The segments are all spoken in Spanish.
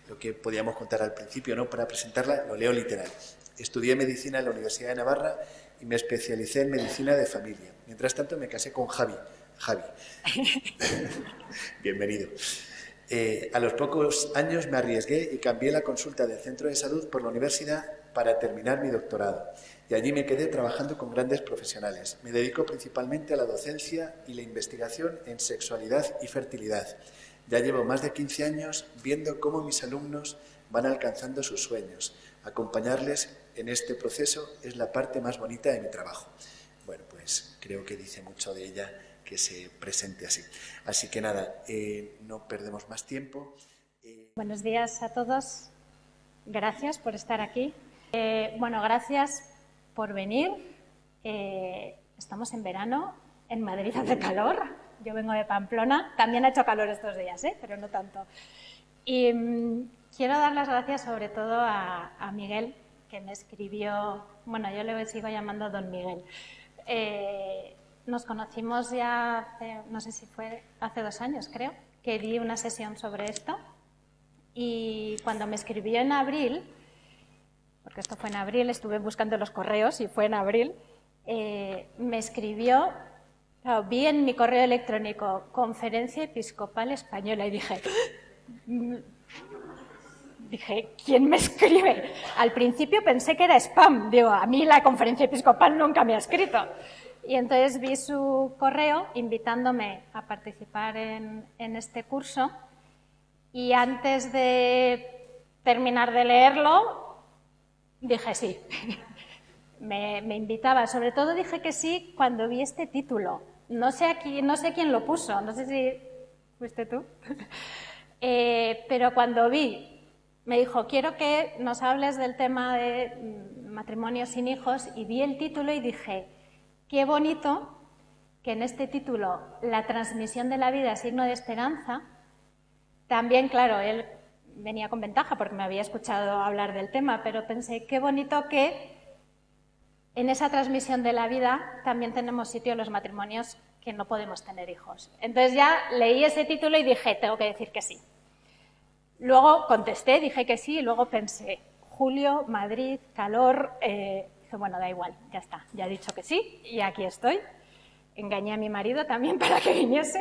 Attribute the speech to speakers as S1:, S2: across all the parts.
S1: lo que podíamos contar al principio, ¿no? Para presentarla, lo leo literal. Estudié medicina en la Universidad de Navarra y me especialicé en medicina de familia. Mientras tanto, me casé con Javi. Bienvenido. A los pocos años me arriesgué y cambié la consulta del centro de salud por la universidad para terminar mi doctorado. Y allí me quedé trabajando con grandes profesionales. Me dedico principalmente a la docencia y la investigación en sexualidad y fertilidad. Ya llevo más de 15 años viendo cómo mis alumnos van alcanzando sus sueños. Acompañarles en este proceso es la parte más bonita de mi trabajo. Bueno, pues creo que dice mucho de ella que se presente así. Así que nada, no perdemos más tiempo.
S2: Buenos días a todos. Gracias por estar aquí. Bueno, gracias por venir. Estamos en verano, en Madrid hace calor. Yo vengo de Pamplona. También ha hecho calor estos días, pero no tanto. Y quiero dar las gracias sobre todo a Miguel, que me escribió. Bueno, yo le sigo llamando Don Miguel. Nos conocimos ya hace, no sé si fue hace 2 años, creo, que di una sesión sobre esto. Y cuando me escribió en abril, porque esto fue en abril, estuve buscando los correos y fue en abril, me escribió, claro, vi en mi correo electrónico Conferencia Episcopal Española y dije, ¿quién me escribe? Al principio pensé que era spam, digo, a mí la Conferencia Episcopal nunca me ha escrito. Y entonces vi su correo invitándome a participar en este curso y antes de terminar de leerlo dije sí, me invitaba. Sobre todo dije que sí cuando vi este título. No sé quién lo puso, no sé si fuiste tú, pero cuando me dijo, quiero que nos hables del tema de matrimonio sin hijos, y vi el título y dije, qué bonito que en este título, la transmisión de la vida, signo de esperanza, también, claro, él venía con ventaja porque me había escuchado hablar del tema, pero pensé, qué bonito que en esa transmisión de la vida también tenemos sitio los matrimonios que no podemos tener hijos. Entonces ya leí ese título y dije, tengo que decir que sí. Luego contesté, dije que sí, y luego pensé, julio, Madrid, calor, dije, bueno, da igual, ya está, ya he dicho que sí y aquí estoy. Engañé a mi marido también para que viniese.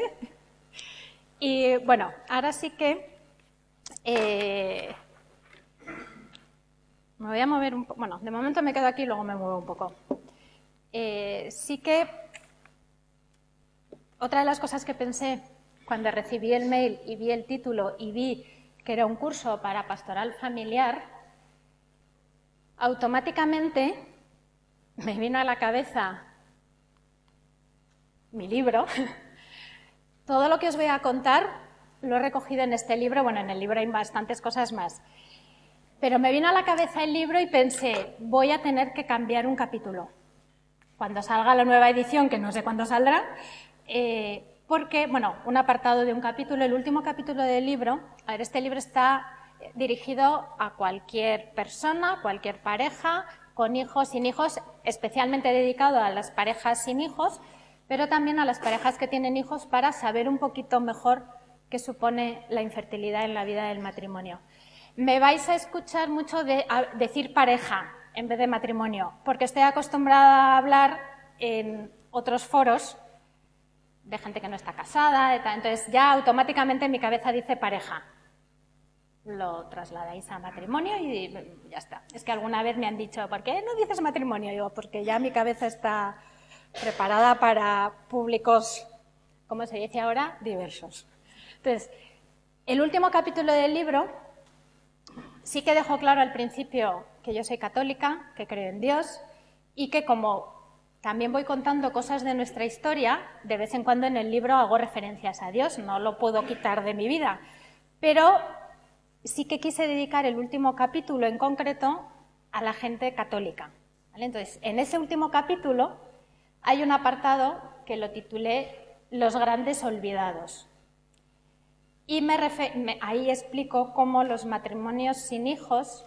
S2: Y bueno, ahora sí que me voy a mover un poco. Bueno, de momento me quedo aquí y luego me muevo un poco. Sí que otra de las cosas que pensé cuando recibí el mail y vi el título y vi que era un curso para pastoral familiar, automáticamente me vino a la cabeza mi libro. Todo lo que os voy a contar lo he recogido en este libro. Bueno, en el libro hay bastantes cosas más. Pero me vino a la cabeza el libro y pensé, voy a tener que cambiar un capítulo. Cuando salga la nueva edición, que no sé cuándo saldrá, porque, bueno, un apartado de un capítulo, el último capítulo del libro, a ver, este libro está dirigido a cualquier persona, cualquier pareja, con hijos, sin hijos, especialmente dedicado a las parejas sin hijos, pero también a las parejas que tienen hijos para saber un poquito mejor qué supone la infertilidad en la vida del matrimonio. Me vais a escuchar mucho decir pareja en vez de matrimonio, porque estoy acostumbrada a hablar en otros foros de gente que no está casada, entonces ya automáticamente en mi cabeza dice pareja. Lo trasladáis a matrimonio y ya está. Es que alguna vez me han dicho, ¿por qué no dices matrimonio? Digo, porque ya mi cabeza está preparada para públicos, como se dice ahora, diversos. Entonces, el último capítulo del libro sí que dejo claro al principio que yo soy católica, que creo en Dios y que como también voy contando cosas de nuestra historia, de vez en cuando en el libro hago referencias a Dios, no lo puedo quitar de mi vida, pero sí que quise dedicar el último capítulo en concreto a la gente católica, ¿vale? Entonces, en ese último capítulo hay un apartado que lo titulé Los grandes olvidados. Y ahí explico cómo los matrimonios sin hijos,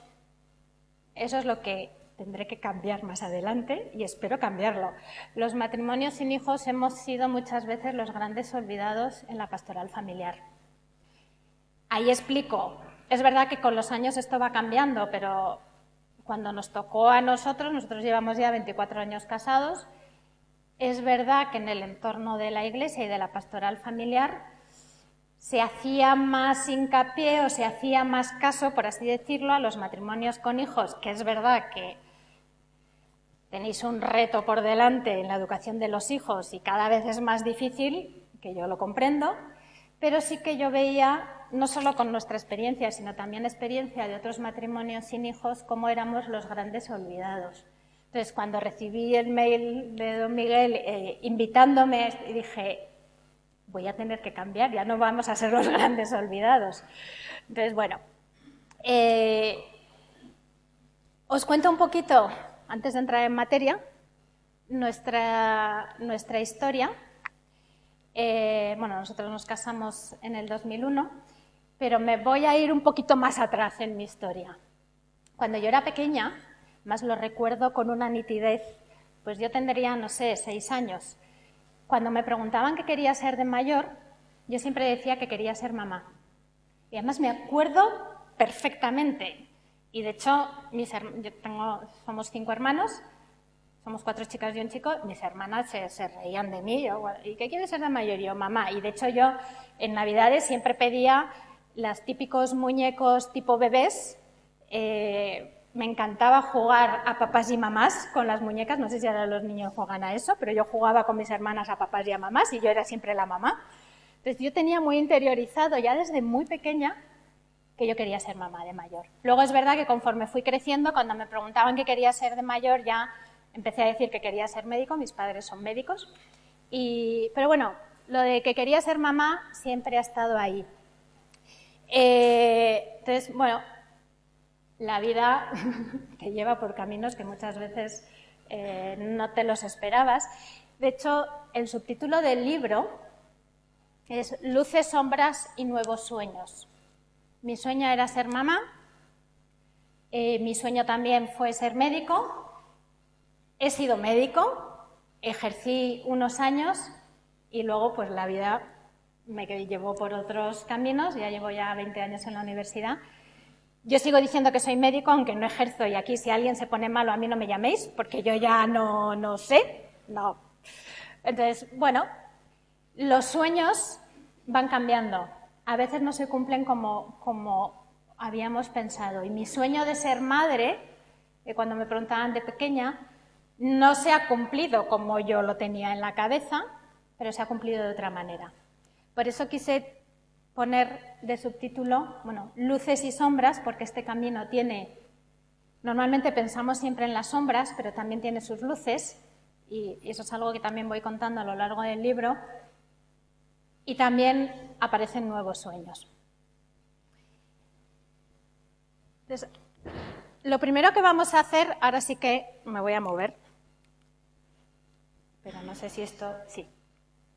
S2: eso es lo que tendré que cambiar más adelante y espero cambiarlo. Los matrimonios sin hijos hemos sido muchas veces los grandes olvidados en la pastoral familiar. Ahí explico es verdad que con los años esto va cambiando, pero cuando nos tocó a nosotros llevamos ya 24 años casados, es verdad que en el entorno de la Iglesia y de la pastoral familiar se hacía más hincapié o se hacía más caso, por así decirlo, a los matrimonios con hijos, que es verdad que tenéis un reto por delante en la educación de los hijos y cada vez es más difícil, que yo lo comprendo, pero sí que yo veía, no solo con nuestra experiencia, sino también experiencia de otros matrimonios sin hijos, cómo éramos los grandes olvidados. Entonces, cuando recibí el mail de don Miguel invitándome, dije, voy a tener que cambiar, ya no vamos a ser los grandes olvidados. Entonces, bueno, os cuento un poquito, antes de entrar en materia, nuestra historia. Bueno, nosotros nos casamos en el 2001, pero me voy a ir un poquito más atrás en mi historia. Cuando yo era pequeña, más lo recuerdo con una nitidez, pues yo tendría, no sé, 6 años. Cuando me preguntaban qué quería ser de mayor, yo siempre decía que quería ser mamá. Y además me acuerdo perfectamente. Y de hecho, somos 5 hermanos, somos 4 chicas y un chico, mis hermanas se reían de mí. Yo, ¿y qué quieres ser de mayor? Yo, mamá. Y de hecho yo en Navidades siempre pedía los típicos muñecos tipo bebés. Me encantaba jugar a papás y mamás con las muñecas. No sé si ahora los niños juegan a eso, pero yo jugaba con mis hermanas a papás y a mamás y yo era siempre la mamá. Entonces yo tenía muy interiorizado ya desde muy pequeña que yo quería ser mamá de mayor. Luego es verdad que conforme fui creciendo, cuando me preguntaban qué quería ser de mayor, ya empecé a decir que quería ser médico, mis padres son médicos. Pero bueno, lo de que quería ser mamá siempre ha estado ahí. Entonces, bueno, la vida te lleva por caminos que muchas veces no te los esperabas. De hecho, el subtítulo del libro es Luces, sombras y nuevos sueños. Mi sueño era ser mamá, mi sueño también fue ser médico. He sido médico, ejercí unos años y luego pues la vida me llevó por otros caminos, ya llevo 20 años en la universidad. Yo sigo diciendo que soy médico, aunque no ejerzo, y aquí si alguien se pone malo a mí no me llaméis, porque yo ya no sé, no. Entonces, bueno, los sueños van cambiando, a veces no se cumplen como habíamos pensado, y mi sueño de ser madre, cuando me preguntaban de pequeña, no se ha cumplido como yo lo tenía en la cabeza, pero se ha cumplido de otra manera. Por eso quise poner de subtítulo, bueno, luces y sombras, porque este camino tiene, normalmente pensamos siempre en las sombras, pero también tiene sus luces, y eso es algo que también voy contando a lo largo del libro, y también aparecen nuevos sueños. Entonces, lo primero que vamos a hacer, ahora sí que me voy a mover, pero no sé si esto, sí,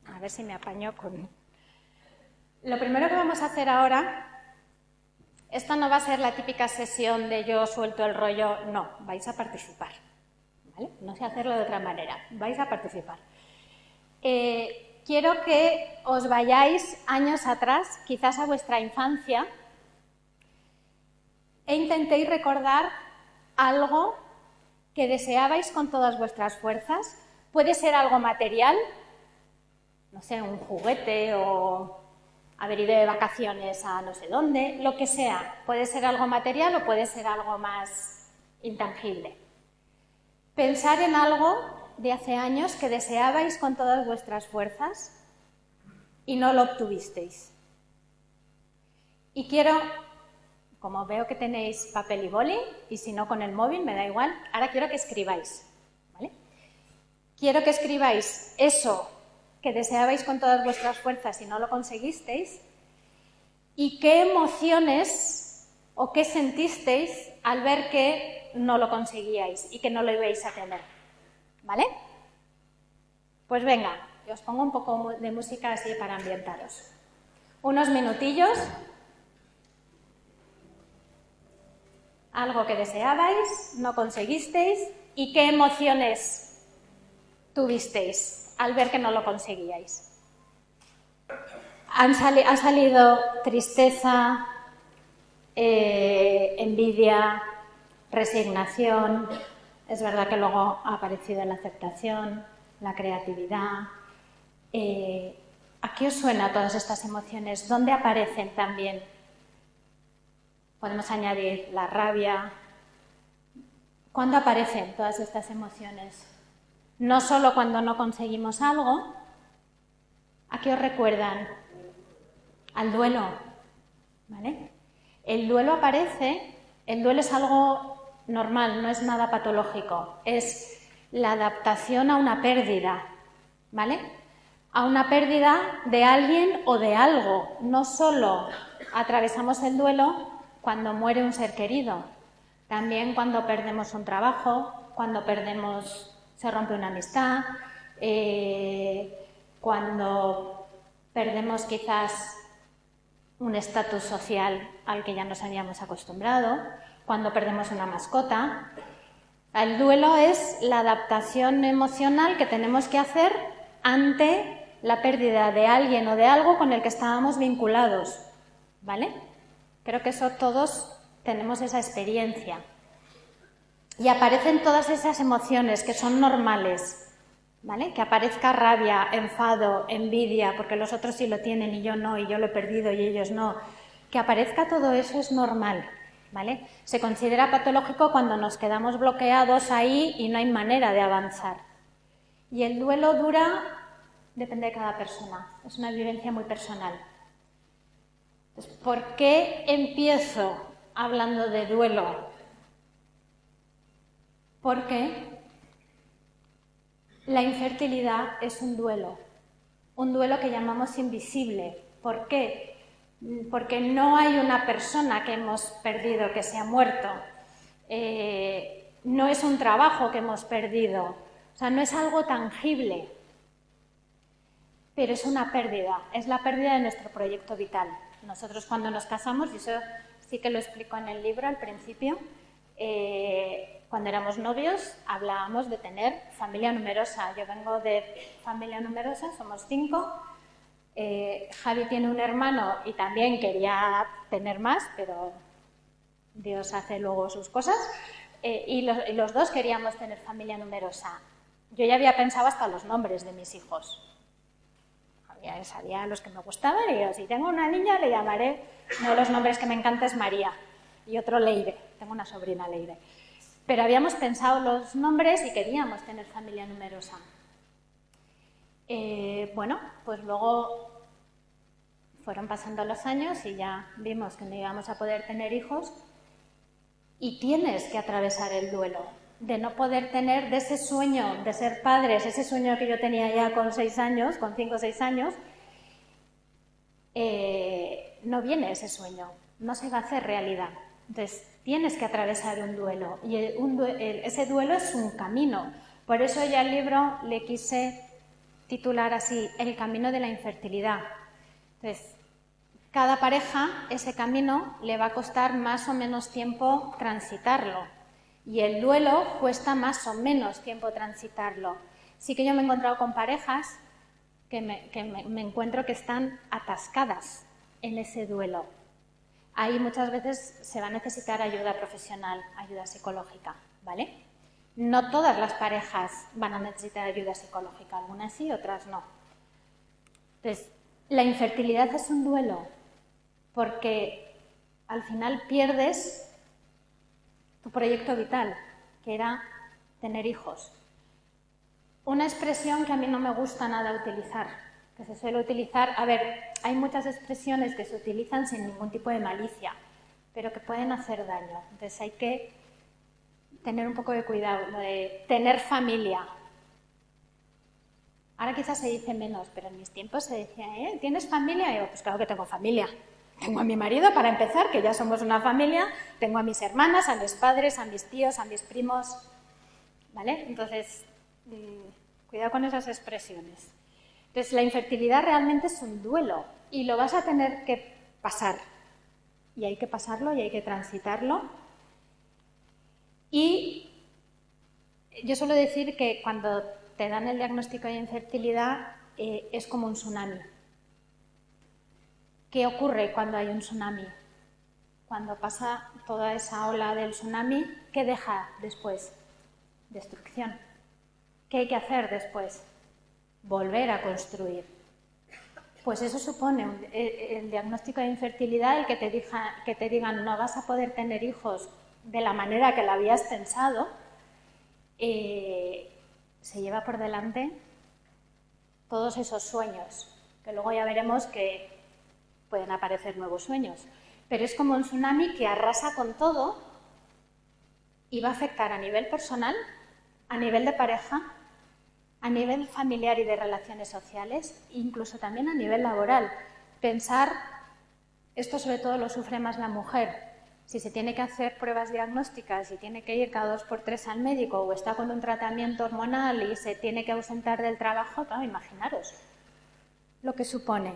S2: a ver si me apaño con... Lo primero que vamos a hacer ahora, esto no va a ser la típica sesión de yo suelto el rollo, no, vais a participar, ¿vale? No sé hacerlo de otra manera, vais a participar. Quiero que os vayáis años atrás, quizás a vuestra infancia, e intentéis recordar algo que deseabais con todas vuestras fuerzas. Puede ser algo material, no sé, un juguete o haber ido de vacaciones a no sé dónde, lo que sea. Puede ser algo material o puede ser algo más intangible. Pensar en algo de hace años que deseabais con todas vuestras fuerzas y no lo obtuvisteis. Y quiero, como veo que tenéis papel y boli, y si no con el móvil, me da igual, ahora quiero que escribáis, ¿vale? Quiero que escribáis eso que deseabais con todas vuestras fuerzas y no lo conseguisteis, y qué emociones o qué sentisteis al ver que no lo conseguíais y que no lo ibais a tener, ¿vale? Pues venga, os pongo un poco de música así para ambientaros. Unos minutillos, algo que deseabais, no conseguisteis, y qué emociones tuvisteis al ver que no lo conseguíais. Ha salido tristeza, envidia, resignación. Es verdad que luego ha aparecido la aceptación, la creatividad. ¿A qué os suena todas estas emociones? ¿Dónde aparecen también? Podemos añadir la rabia. ¿Cuándo aparecen todas estas emociones? No solo cuando no conseguimos algo. ¿A qué os recuerdan? Al duelo, ¿vale? El duelo aparece, el duelo es algo normal, no es nada patológico, es la adaptación a una pérdida, ¿vale? A una pérdida de alguien o de algo. No solo atravesamos el duelo cuando muere un ser querido, también cuando perdemos un trabajo, cuando se rompe una amistad, cuando perdemos quizás un estatus social al que ya nos habíamos acostumbrado, cuando perdemos una mascota. El duelo es la adaptación emocional que tenemos que hacer ante la pérdida de alguien o de algo con el que estábamos vinculados, ¿vale? Creo que eso todos tenemos esa experiencia. Y aparecen todas esas emociones que son normales, ¿vale? Que aparezca rabia, enfado, envidia, porque los otros sí lo tienen y yo no, y yo lo he perdido y ellos no. Que aparezca todo eso es normal, ¿vale? Se considera patológico cuando nos quedamos bloqueados ahí y no hay manera de avanzar. Y el duelo depende de cada persona, es una vivencia muy personal. Entonces, ¿por qué empiezo hablando de duelo? Porque la infertilidad es un duelo que llamamos invisible. ¿Por qué? Porque no hay una persona que hemos perdido que se ha muerto, no es un trabajo que hemos perdido, o sea, no es algo tangible, pero es una pérdida, es la pérdida de nuestro proyecto vital. Nosotros cuando nos casamos, y eso sí que lo explico en el libro al principio, cuando éramos novios hablábamos de tener familia numerosa. Yo vengo de familia numerosa, somos 5. Javi tiene un hermano y también quería tener más, pero Dios hace luego sus cosas. Y los dos queríamos tener familia numerosa. Yo ya había pensado hasta los nombres de mis hijos. Sabía los que me gustaban y yo, si tengo una niña le llamaré, uno de los nombres que me encanta es María y otro Leire, tengo una sobrina Leire. Pero habíamos pensado los nombres y queríamos tener familia numerosa. Bueno, pues luego fueron pasando los años y ya vimos que no íbamos a poder tener hijos y tienes que atravesar el duelo de no poder tener, de ese sueño de ser padres, ese sueño que yo tenía ya con 6 años, con 5 o 6 años, no viene ese sueño, no se va a hacer realidad. Entonces, tienes que atravesar un duelo y ese duelo es un camino. Por eso ya el libro le quise titular así, El camino de la infertilidad. Entonces, cada pareja, ese camino le va a costar más o menos tiempo transitarlo y el duelo cuesta más o menos tiempo transitarlo. Sí que yo me he encontrado con parejas que me encuentro que están atascadas en ese duelo. Ahí muchas veces se va a necesitar ayuda profesional, ayuda psicológica, ¿vale? No todas las parejas van a necesitar ayuda psicológica, algunas sí, otras no. Entonces, la infertilidad es un duelo porque al final pierdes tu proyecto vital, que era tener hijos. Una expresión que a mí no me gusta nada utilizar, que se suele utilizar, a ver, hay muchas expresiones que se utilizan sin ningún tipo de malicia, pero que pueden hacer daño. Entonces hay que tener un poco de cuidado, lo de tener familia. Ahora quizás se dice menos, pero en mis tiempos se decía, ¿tienes familia? Y yo, pues claro que tengo familia. Tengo a mi marido, para empezar, que ya somos una familia, tengo a mis hermanas, a mis padres, a mis tíos, a mis primos, ¿vale? Entonces, cuidado con esas expresiones. Entonces, la infertilidad realmente es un duelo y lo vas a tener que pasar. Y hay que pasarlo y hay que transitarlo. Y yo suelo decir que cuando te dan el diagnóstico de infertilidad es como un tsunami. ¿Qué ocurre cuando hay un tsunami? cuando pasa toda esa ola del tsunami, ¿qué deja después? Destrucción. ¿Qué hay que hacer después? Volver a construir. Pues eso supone el diagnóstico de infertilidad, el que te digan no vas a poder tener hijos de la manera que lo habías pensado, se lleva por delante todos esos sueños, que luego ya veremos que pueden aparecer nuevos sueños. Pero es como un tsunami que arrasa con todo y va a afectar a nivel personal, a nivel de pareja, a nivel familiar y de relaciones sociales, incluso también a nivel laboral. Pensar, esto sobre todo lo sufre más la mujer, si se tiene que hacer pruebas diagnósticas y tiene que ir cada 2 por 3 al médico o está con un tratamiento hormonal y se tiene que ausentar del trabajo, claro, imaginaros lo que supone.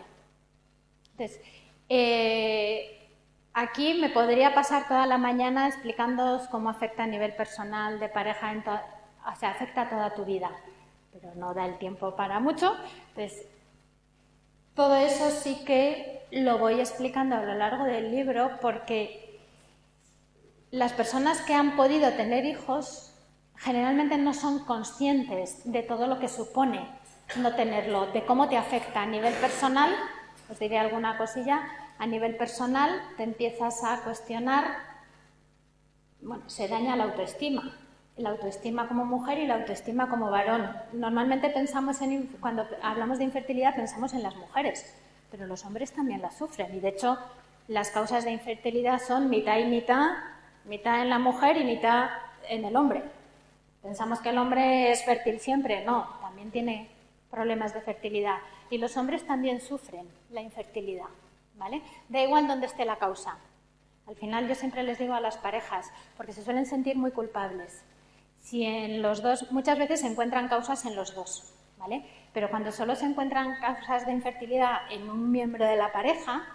S2: Entonces, aquí me podría pasar toda la mañana explicándoos cómo afecta a nivel personal, de pareja, o sea, afecta a toda tu vida, pero no da el tiempo para mucho. Entonces, todo eso sí que lo voy explicando a lo largo del libro porque las personas que han podido tener hijos generalmente no son conscientes de todo lo que supone no tenerlo, de cómo te afecta a nivel personal. Os diré alguna cosilla. A nivel personal te empiezas a cuestionar, bueno, se daña la autoestima como mujer y la autoestima como varón. Normalmente pensamos cuando hablamos de infertilidad pensamos en las mujeres, pero los hombres también la sufren y de hecho las causas de infertilidad son mitad y mitad en la mujer y mitad en el hombre. Pensamos que el hombre es fértil siempre, no, también tiene problemas de fertilidad. Y los hombres también sufren la infertilidad, ¿vale? Da igual dónde esté la causa. Al final yo siempre les digo a las parejas, porque se suelen sentir muy culpables, si en los dos, muchas veces se encuentran causas en los dos, ¿vale? Pero cuando solo se encuentran causas de infertilidad en un miembro de la pareja,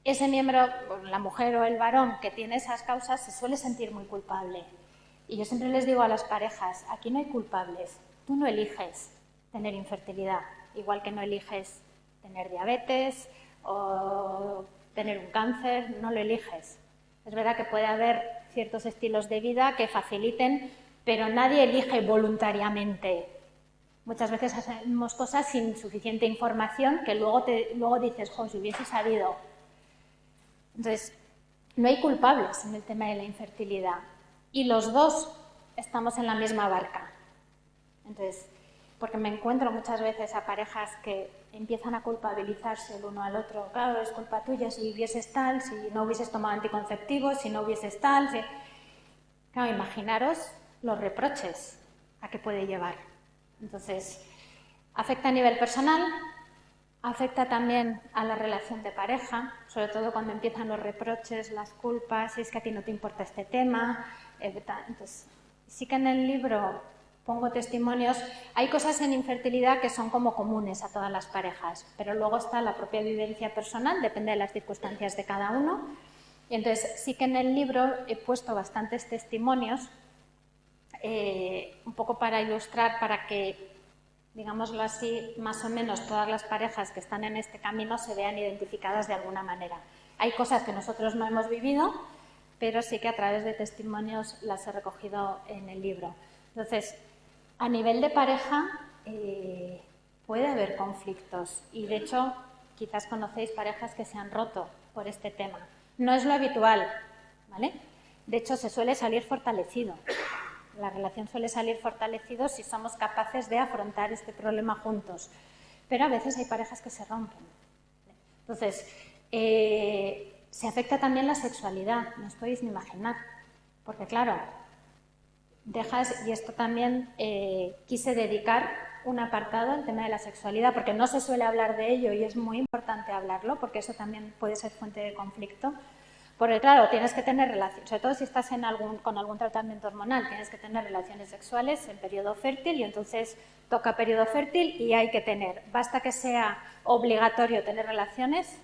S2: ese miembro, la mujer o el varón que tiene esas causas, se suele sentir muy culpable. Y yo siempre les digo a las parejas, aquí no hay culpables, tú no eliges tener infertilidad, igual que no eliges tener diabetes o tener un cáncer, no lo eliges. Es verdad que puede haber ciertos estilos de vida que faciliten, pero nadie elige voluntariamente. Muchas veces hacemos cosas sin suficiente información que luego dices, jo, si hubiese sabido. Entonces, no hay culpables en el tema de la infertilidad y los dos estamos en la misma barca. Entonces, porque me encuentro muchas veces a parejas que empiezan a culpabilizarse el uno al otro. Claro, es culpa tuya si hubieses tal, si no hubieses tomado anticonceptivos, si no hubieses tal. Si... Claro, imaginaros los reproches a que puede llevar. Entonces, afecta a nivel personal, afecta también a la relación de pareja, sobre todo cuando empiezan los reproches, las culpas, si es que a ti no te importa este tema. Entonces, sí que en el libro pongo testimonios. Hay cosas en infertilidad que son como comunes a todas las parejas, pero luego está la propia vivencia personal, depende de las circunstancias de cada uno. Y entonces sí que en el libro he puesto bastantes testimonios, un poco para ilustrar, para que, digámoslo así, más o menos todas las parejas que están en este camino se vean identificadas de alguna manera. Hay cosas que nosotros no hemos vivido, pero sí que a través de testimonios las he recogido en el libro. Entonces, a nivel de pareja puede haber conflictos y, de hecho, quizás conocéis parejas que se han roto por este tema. No es lo habitual, ¿vale? De hecho, se suele salir fortalecido. La relación suele salir fortalecido si somos capaces de afrontar este problema juntos. Pero a veces hay parejas que se rompen. Entonces, se afecta también la sexualidad, no os podéis ni imaginar. Porque, claro, y esto también quise dedicar un apartado al tema de la sexualidad, porque no se suele hablar de ello y es muy importante hablarlo, porque eso también puede ser fuente de conflicto. Porque, claro, tienes que tener relaciones, sobre todo si estás con algún tratamiento hormonal, tienes que tener relaciones sexuales en periodo fértil y entonces toca periodo fértil y hay que tener. Basta que sea obligatorio tener relaciones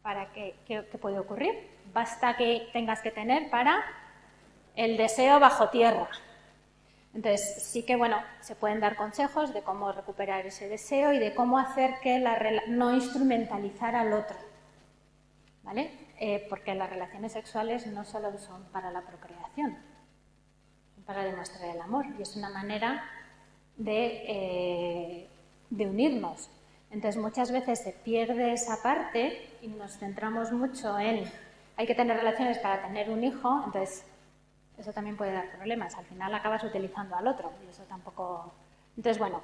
S2: para ¿qué puede ocurrir? Basta que tengas que tener para el deseo bajo tierra. Entonces, sí que, bueno, se pueden dar consejos de cómo recuperar ese deseo y de cómo hacer que no instrumentalizar al otro, ¿vale? porque las relaciones sexuales no solo son para la procreación, son para demostrar el amor y es una manera de unirnos. Entonces, muchas veces se pierde esa parte y nos centramos mucho en hay que tener relaciones para tener un hijo, entonces eso también puede dar problemas. Al final acabas utilizando al otro y eso tampoco... Entonces, bueno,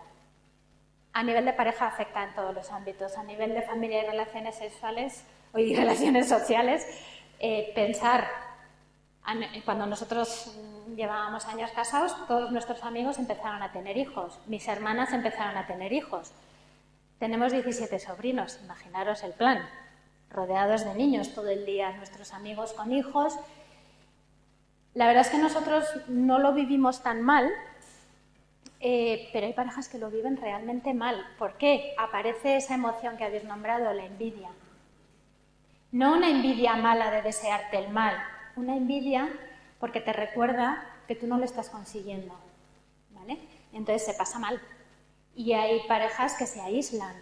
S2: a nivel de pareja afecta en todos los ámbitos. A nivel de familia y relaciones sexuales y relaciones sociales, pensar... Cuando nosotros llevábamos años casados, todos nuestros amigos empezaron a tener hijos. Mis hermanas empezaron a tener hijos. Tenemos 17 sobrinos, imaginaros el plan. Rodeados de niños todo el día, nuestros amigos con hijos. La verdad es que nosotros no lo vivimos tan mal, pero hay parejas que lo viven realmente mal. ¿Por qué? Aparece esa emoción que habéis nombrado, la envidia. No una envidia mala de desearte el mal, una envidia porque te recuerda que tú no lo estás consiguiendo, ¿vale? Entonces se pasa mal. Y hay parejas que se aíslan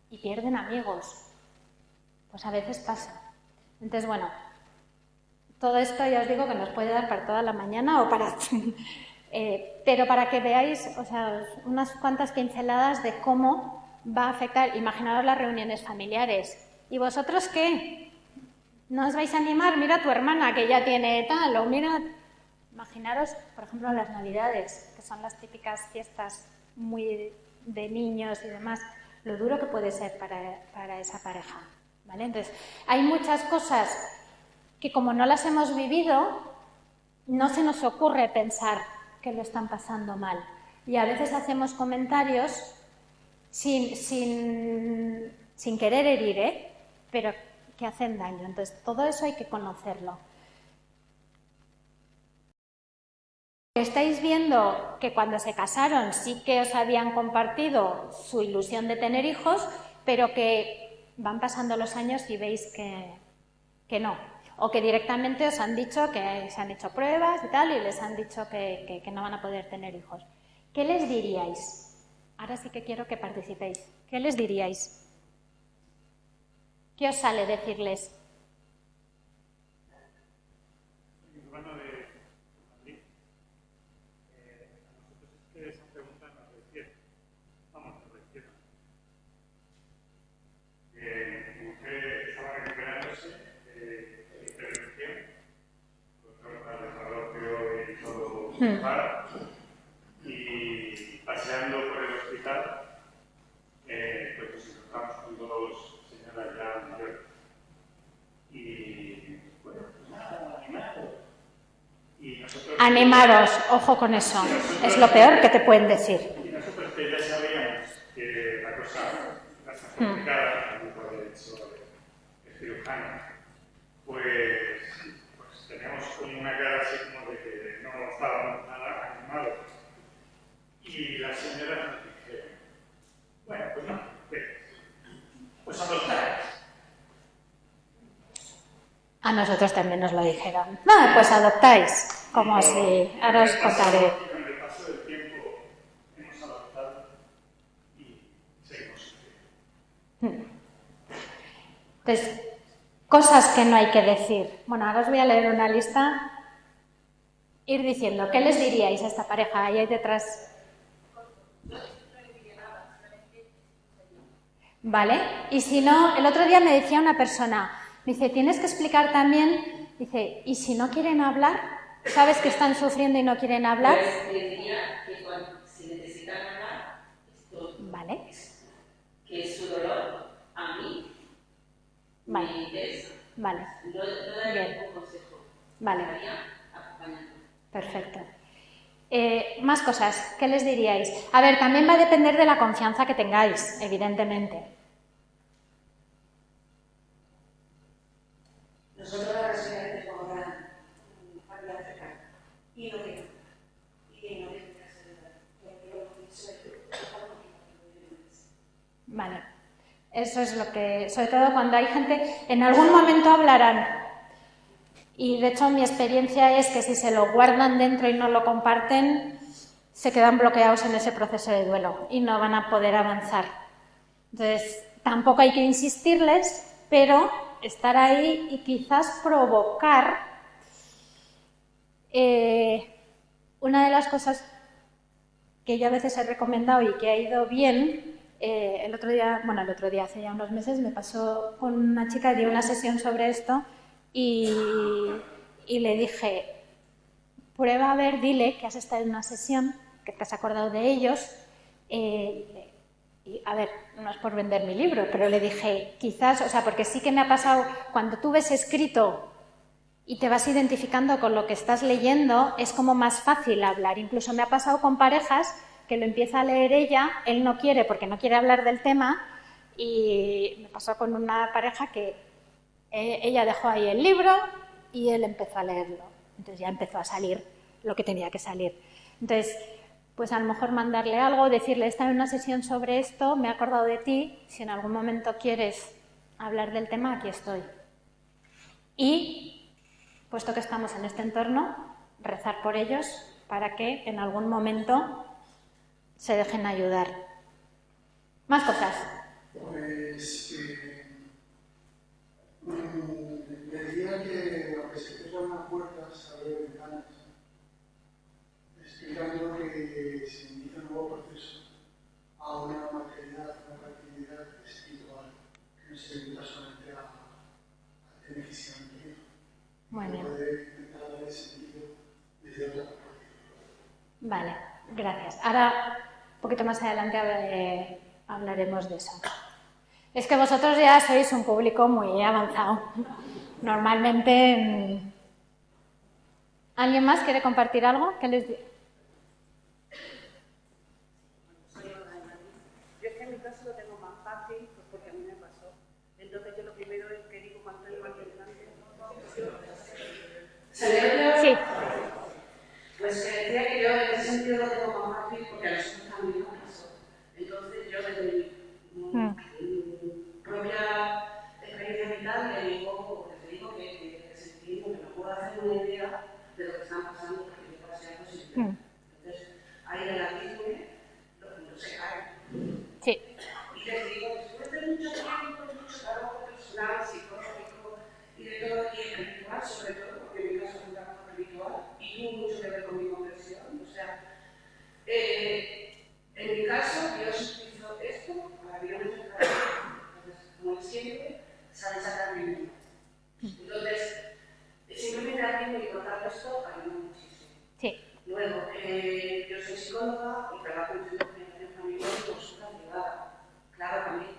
S2: y pierden amigos. Pues a veces pasa. Entonces, bueno, todo esto ya os digo que nos puede dar para toda la mañana o para... pero para que veáis, o sea, unas cuantas pinceladas de cómo va a afectar. Imaginaos las reuniones familiares. ¿Y vosotros qué? ¿No os vais a animar? Mira a tu hermana que ya tiene tal, o mira... Imaginaros, por ejemplo, las Navidades, que son las típicas fiestas muy de niños y demás, lo duro que puede ser para esa pareja, ¿vale? Entonces, hay muchas cosas que como no las hemos vivido, no se nos ocurre pensar que lo están pasando mal. Y a veces hacemos comentarios sin querer herir, pero que hacen daño. Entonces, todo eso hay que conocerlo. Estáis viendo que cuando se casaron sí que os habían compartido su ilusión de tener hijos, pero que van pasando los años y veis que no. O que directamente os han dicho que se han hecho pruebas y tal y les han dicho que no van a poder tener hijos. ¿Qué les diríais? Ahora sí que quiero que participéis. ¿Qué les diríais? ¿Qué os sale decirles?
S3: Y paseando por el hospital, pues nos encontramos con dos señoras ya mayores. Y bueno, pues nada, animados. Y nosotros,
S2: animaros, ojo con eso, es lo peor que te pueden decir.
S3: Y nosotros que ya sabíamos que la cosa iba a ser complicada, el grupo de hecho de cirujano, pues teníamos como una cara así como de que no estábamos nada animados. Y la señora nos dice, bueno, pues no, pues adoptáis.
S2: A nosotros también nos lo dijeron. No, pues adoptáis, como si... Ahora os contaré.
S3: Con el paso del tiempo hemos adoptado y seguimos.
S2: Entonces, cosas que no hay que decir. Bueno, ahora os voy a leer una lista. Ir diciendo, ¿qué les diríais a esta pareja? Ahí hay detrás... Vale, y si no, el otro día me decía una persona, me dice, tienes que explicar también, dice, ¿y si no quieren hablar? ¿Sabes que están sufriendo y no quieren hablar?
S4: Pues les diría que si necesitan hablar, esto
S2: Vale.
S4: que es su dolor, a mí
S2: Vale.
S4: me interesa.
S2: Vale.
S4: No daría
S2: Bien.
S4: ningún consejo.
S2: Vale.
S4: Estaría acompañando.
S2: Perfecto. Más cosas, ¿qué les diríais? A ver, también va a depender de la confianza que tengáis, evidentemente.
S5: Nosotros la residencia como gran familia cercana y no quiero. Y no quiero que se
S2: Vale. Eso es lo que, sobre todo cuando hay gente, en algún momento hablarán. Y de hecho mi experiencia es que si se lo guardan dentro y no lo comparten, se quedan bloqueados en ese proceso de duelo y no van a poder avanzar. Entonces, tampoco hay que insistirles, pero estar ahí y quizás provocar una de las cosas que yo a veces he recomendado y que ha ido bien. El otro día, hace ya unos meses, me pasó con una chica, di una sesión sobre esto y le dije, prueba a ver, dile que has estado en una sesión, que te has acordado de ellos. Y, a ver, no es por vender mi libro, pero le dije, quizás, o sea, porque sí que me ha pasado, cuando tú ves escrito y te vas identificando con lo que estás leyendo, es como más fácil hablar. Incluso me ha pasado con parejas que lo empieza a leer ella, él no quiere porque no quiere hablar del tema, y me pasó con una pareja que ella dejó ahí el libro y él empezó a leerlo. Entonces ya empezó a salir lo que tenía que salir. Entonces, pues a lo mejor mandarle algo, decirle, está en una sesión sobre esto, me he acordado de ti, si en algún momento quieres hablar del tema, aquí estoy. Y, puesto que estamos en este entorno, rezar por ellos para que en algún momento se dejen ayudar. Más cosas.
S6: Pues le diría que aunque se cierran las puertas, se abren ventanas, explicando que se inicia un nuevo proceso a una materialidad, a una actividad espiritual que no se limita solamente a tener físicamente.
S2: Muy bien.
S6: Poder intentar dar ese sentido desde otra perspectiva.
S2: Vale, gracias. Ahora, un poquito más adelante hablaremos de eso. Es que vosotros ya sois un público muy avanzado. Normalmente, ¿alguien más quiere compartir algo? ¿Qué les digo?
S7: Yo es que en mi caso lo tengo más fácil, pues porque a mí me pasó. Entonces yo lo primero es que digo cuando tengo aquí delante.
S2: Sí.
S7: Pues que decía que yo en ese sentido lo tengo más fácil porque a nosotros también nos pasó. Entonces yo desde mi propia experiencia vital le digo que sentí que me puedo hacer una idea de lo que están pasando porque yo pueda ser posible. Entonces ahí relativamente no se cae.
S2: Sí.
S7: Y les digo, después de mucho tiempo, mucho trabajo personal, psicológico y de todo, y espiritual sobre todo, porque en mi caso es un trabajo espiritual y tuvo mucho que ver con mi conversión. O sea, en mi caso, Dios hizo esto maravillosamente para mí. Entonces, como siempre, sabe sacar mi vida. Entonces, simplemente abrirme y contar esto ayuda muchísimo.
S2: Sí.
S7: Luego, yo soy psicóloga y trabajo en psicología familiar y consulta privada. Claro, también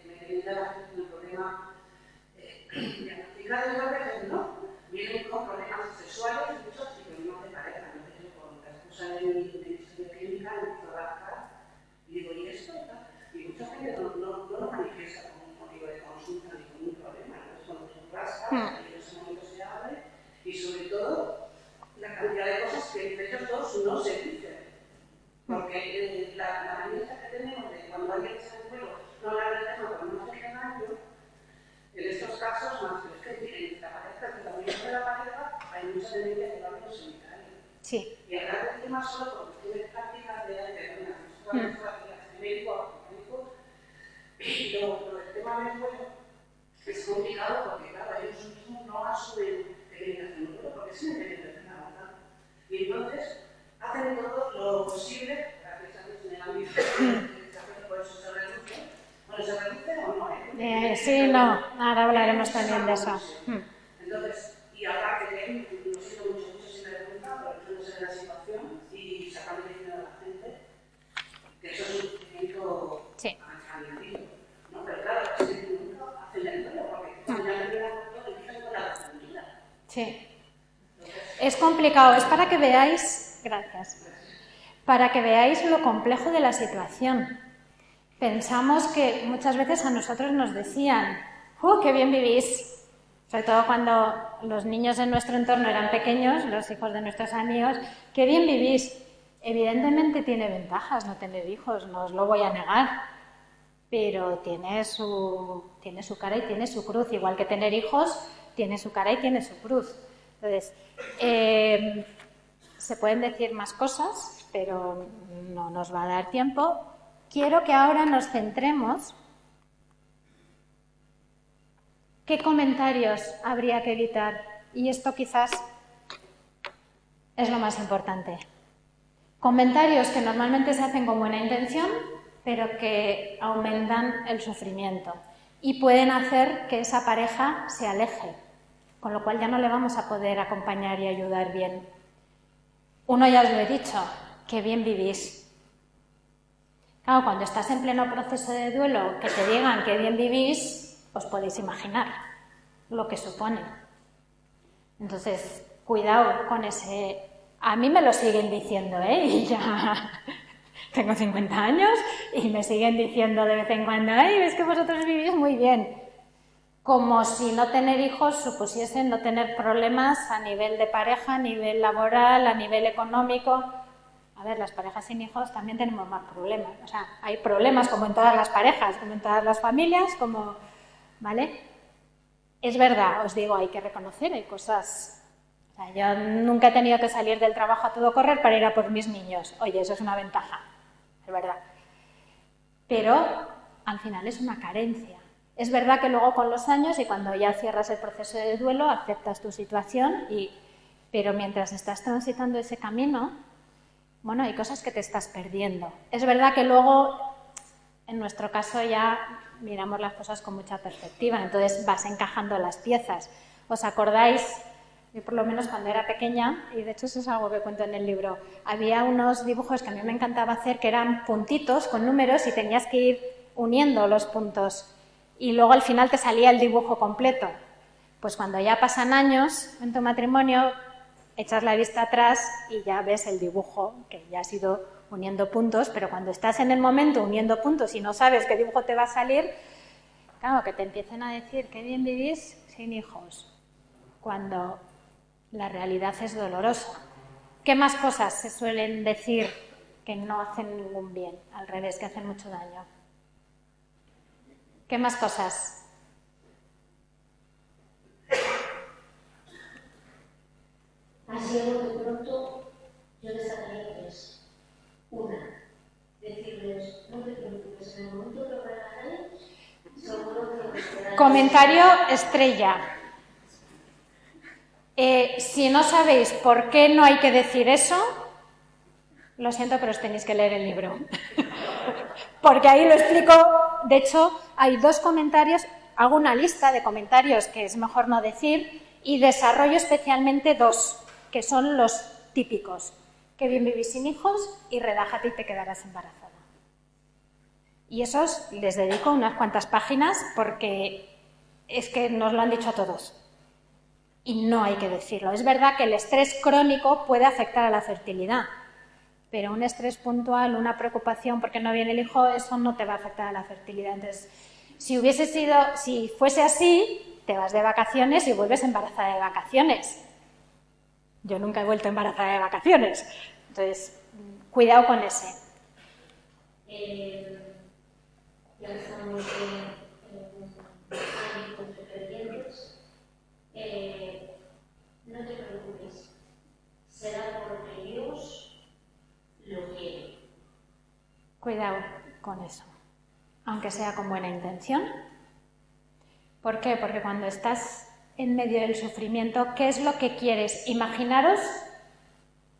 S7: me viene la gente con un problema diagnosticado de veces, ¿no? Vienen con problemas sexuales, muchos y problemas de pareja. Entonces, yo con la excusa de mi historia clínica, empiezo a trabajar y digo, ¿y esto? Y mucha gente no lo manifiesta como un motivo de consulta ni como un problema. Entonces, cuando tú rascas, y en ese momento se abre, y sobre todo, la cantidad de cosas que entre ellos dos no se dicen. Porque la manera que tenemos de cuando alguien se encuentra, no hablar del tema cuando no se hace daño, en estos casos, más pero es que en la pareja, que también de la pareja, hay mucha tendencia a llevarlo sanitario.
S2: Sí.
S7: Y hablar del tema solo por cuestiones prácticas de una médico, y luego el tema médico es complicado porque, claro, ellos mismos no asumen que tienen que hacer un duelo, porque sí me tienen que hacer una batalla. Y entonces hacen todo lo posible para que esa en el ámbito de por eso se reduce. Bueno, ¿se reduce o no?
S2: Sí, no. Ahora hablaremos también de eso.
S7: Entonces, y aparte de lo siento mucho si me preguntan, pero no sé la situación y sacarle dinero a la gente, que eso es un sentimiento añadido. ¿No? Pero claro, es que nunca hacen el duelo, porque ya me lo dicen con la tranquilidad.
S2: Sí. Es complicado, es para que veáis, gracias, para que veáis lo complejo de la situación. Pensamos que muchas veces a nosotros nos decían, qué bien vivís, sobre todo cuando los niños en nuestro entorno eran pequeños, los hijos de nuestros amigos, qué bien vivís. Evidentemente tiene ventajas no tener hijos, no os lo voy a negar, pero tiene su cara y tiene su cruz, igual que tener hijos tiene su cara y tiene su cruz. Entonces, se pueden decir más cosas, pero no nos va a dar tiempo. Quiero que ahora nos centremos ¿Qué comentarios habría que evitar? Y esto quizás es lo más importante. Comentarios que normalmente se hacen con buena intención, pero que aumentan el sufrimiento y pueden hacer que esa pareja se aleje, con lo cual ya no le vamos a poder acompañar y ayudar bien. Uno ya os lo he dicho, qué bien vivís. Claro, cuando estás en pleno proceso de duelo, que te digan qué bien vivís, os podéis imaginar lo que supone. Entonces, cuidado con ese... A mí me lo siguen diciendo, y ya tengo 50 años y me siguen diciendo de vez en cuando, ¡ay, ves que vosotros vivís muy bien! Como si no tener hijos supusiese no tener problemas a nivel de pareja, a nivel laboral, a nivel económico. A ver, las parejas sin hijos también tenemos más problemas. O sea, hay problemas como en todas las parejas, como en todas las familias, como... ¿Vale? Es verdad, os digo, hay que reconocer, hay cosas... O sea, yo nunca he tenido que salir del trabajo a todo correr para ir a por mis niños. Oye, eso es una ventaja, es verdad. Pero al final es una carencia. Es verdad que luego con los años y cuando ya cierras el proceso de duelo, aceptas tu situación, pero mientras estás transitando ese camino, bueno, hay cosas que te estás perdiendo. Es verdad que luego, en nuestro caso, ya miramos las cosas con mucha perspectiva, entonces vas encajando las piezas. ¿Os acordáis? Yo por lo menos cuando era pequeña, y de hecho eso es algo que cuento en el libro, había unos dibujos que a mí me encantaba hacer que eran puntitos con números y tenías que ir uniendo los puntos y luego al final te salía el dibujo completo. Pues cuando ya pasan años en tu matrimonio, echas la vista atrás y ya ves el dibujo que ya has ido uniendo puntos, pero cuando estás en el momento uniendo puntos y no sabes qué dibujo te va a salir, claro, que te empiecen a decir qué bien vivís sin hijos, cuando la realidad es dolorosa. ¿Qué más cosas se suelen decir que no hacen ningún bien? Al revés, que hacen mucho daño. ¿Qué más cosas?
S5: Así de pronto yo destacaría tres. Una, decirles, no te preocupes, en el momento que vayan seguro que nos quedará.
S2: Comentario estrella. Si no sabéis por qué no hay que decir eso, lo siento, pero os tenéis que leer el libro. Porque ahí lo explico. De hecho, hay 2 comentarios, hago una lista de comentarios que es mejor no decir y desarrollo especialmente 2, que son los típicos. Que bien vivís sin hijos y relájate y te quedarás embarazada. Y esos les dedico unas cuantas páginas porque es que nos lo han dicho a todos. Y no hay que decirlo. Es verdad que el estrés crónico puede afectar a la fertilidad, pero un estrés puntual, una preocupación porque no viene el hijo, eso no te va a afectar a la fertilidad. Entonces, si fuese así, te vas de vacaciones y vuelves embarazada de vacaciones. Yo nunca he vuelto embarazada de vacaciones. Entonces, cuidado con ese.
S5: Ya que estamos en ámbitos dependientes, no te preocupes, será porque Dios lo quiere.
S2: Cuidado con eso, aunque sea con buena intención. ¿Por qué? Porque cuando estás en medio del sufrimiento, ¿qué es lo que quieres? Imaginaros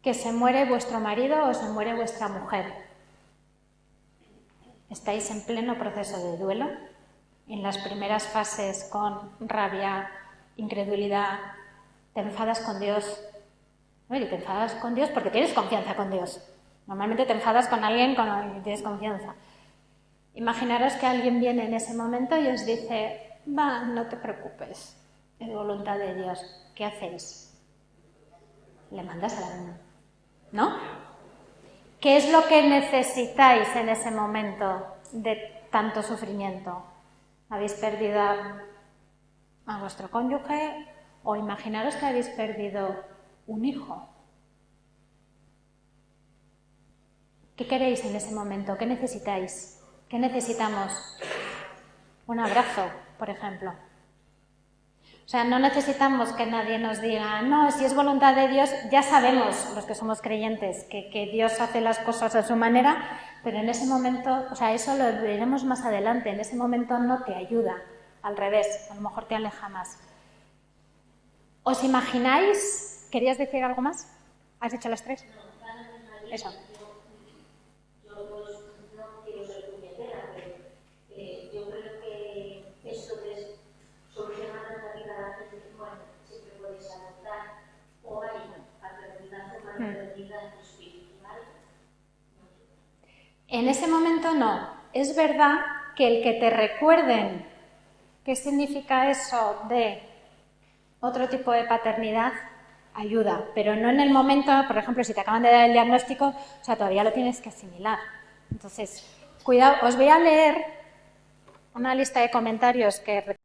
S2: que se muere vuestro marido o se muere vuestra mujer. Estáis en pleno proceso de duelo, en las primeras fases con rabia, incredulidad, te enfadas con Dios. Oye, te enfadas con Dios porque tienes confianza con Dios. Normalmente te enfadas con alguien con el que tienes confianza. Imaginaros que alguien viene en ese momento y os dice, va, no te preocupes, es voluntad de Dios. ¿Qué hacéis? Le mandas a la luna, ¿no? ¿Qué es lo que necesitáis en ese momento de tanto sufrimiento? ¿Habéis perdido a vuestro cónyuge? O imaginaros que habéis perdido un hijo. ¿Qué queréis en ese momento? ¿Qué necesitáis? ¿Qué necesitamos? Un abrazo, por ejemplo. O sea, no necesitamos que nadie nos diga, no, si es voluntad de Dios, ya sabemos, los que somos creyentes, que Dios hace las cosas a su manera, pero en ese momento, o sea, eso lo veremos más adelante, en ese momento no te ayuda, al revés, a lo mejor te aleja más. ¿Os imagináis? ¿Querías decir algo más? ¿Has dicho las tres? Eso.
S5: Yo pues, no quiero ser puñetera, pero yo creo que esto de solucionar la vida de la gente, bueno, siempre puedes adoptar, o hay paternidad o maternidad espiritual.
S2: En ese momento no. Es verdad que el que te recuerden qué significa eso de otro tipo de paternidad ayuda, pero no en el momento, por ejemplo, si te acaban de dar el diagnóstico, o sea, todavía lo tienes que asimilar. Entonces, cuidado, os voy a leer una lista de comentarios que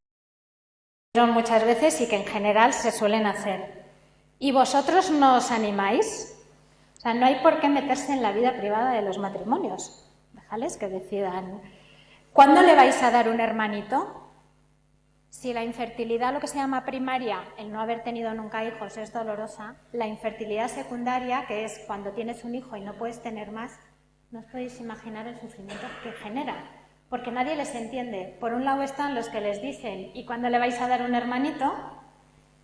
S2: muchas veces y que en general se suelen hacer. ¿Y vosotros no os animáis? O sea, no hay por qué meterse en la vida privada de los matrimonios. Déjales que decidan. ¿Cuándo le vais a dar un hermanito? Si la infertilidad, lo que se llama primaria, el no haber tenido nunca hijos, es dolorosa, la infertilidad secundaria, que es cuando tienes un hijo y no puedes tener más, no os podéis imaginar el sufrimiento que genera, porque nadie les entiende. Por un lado están los que les dicen, ¿y cuándo le vais a dar un hermanito?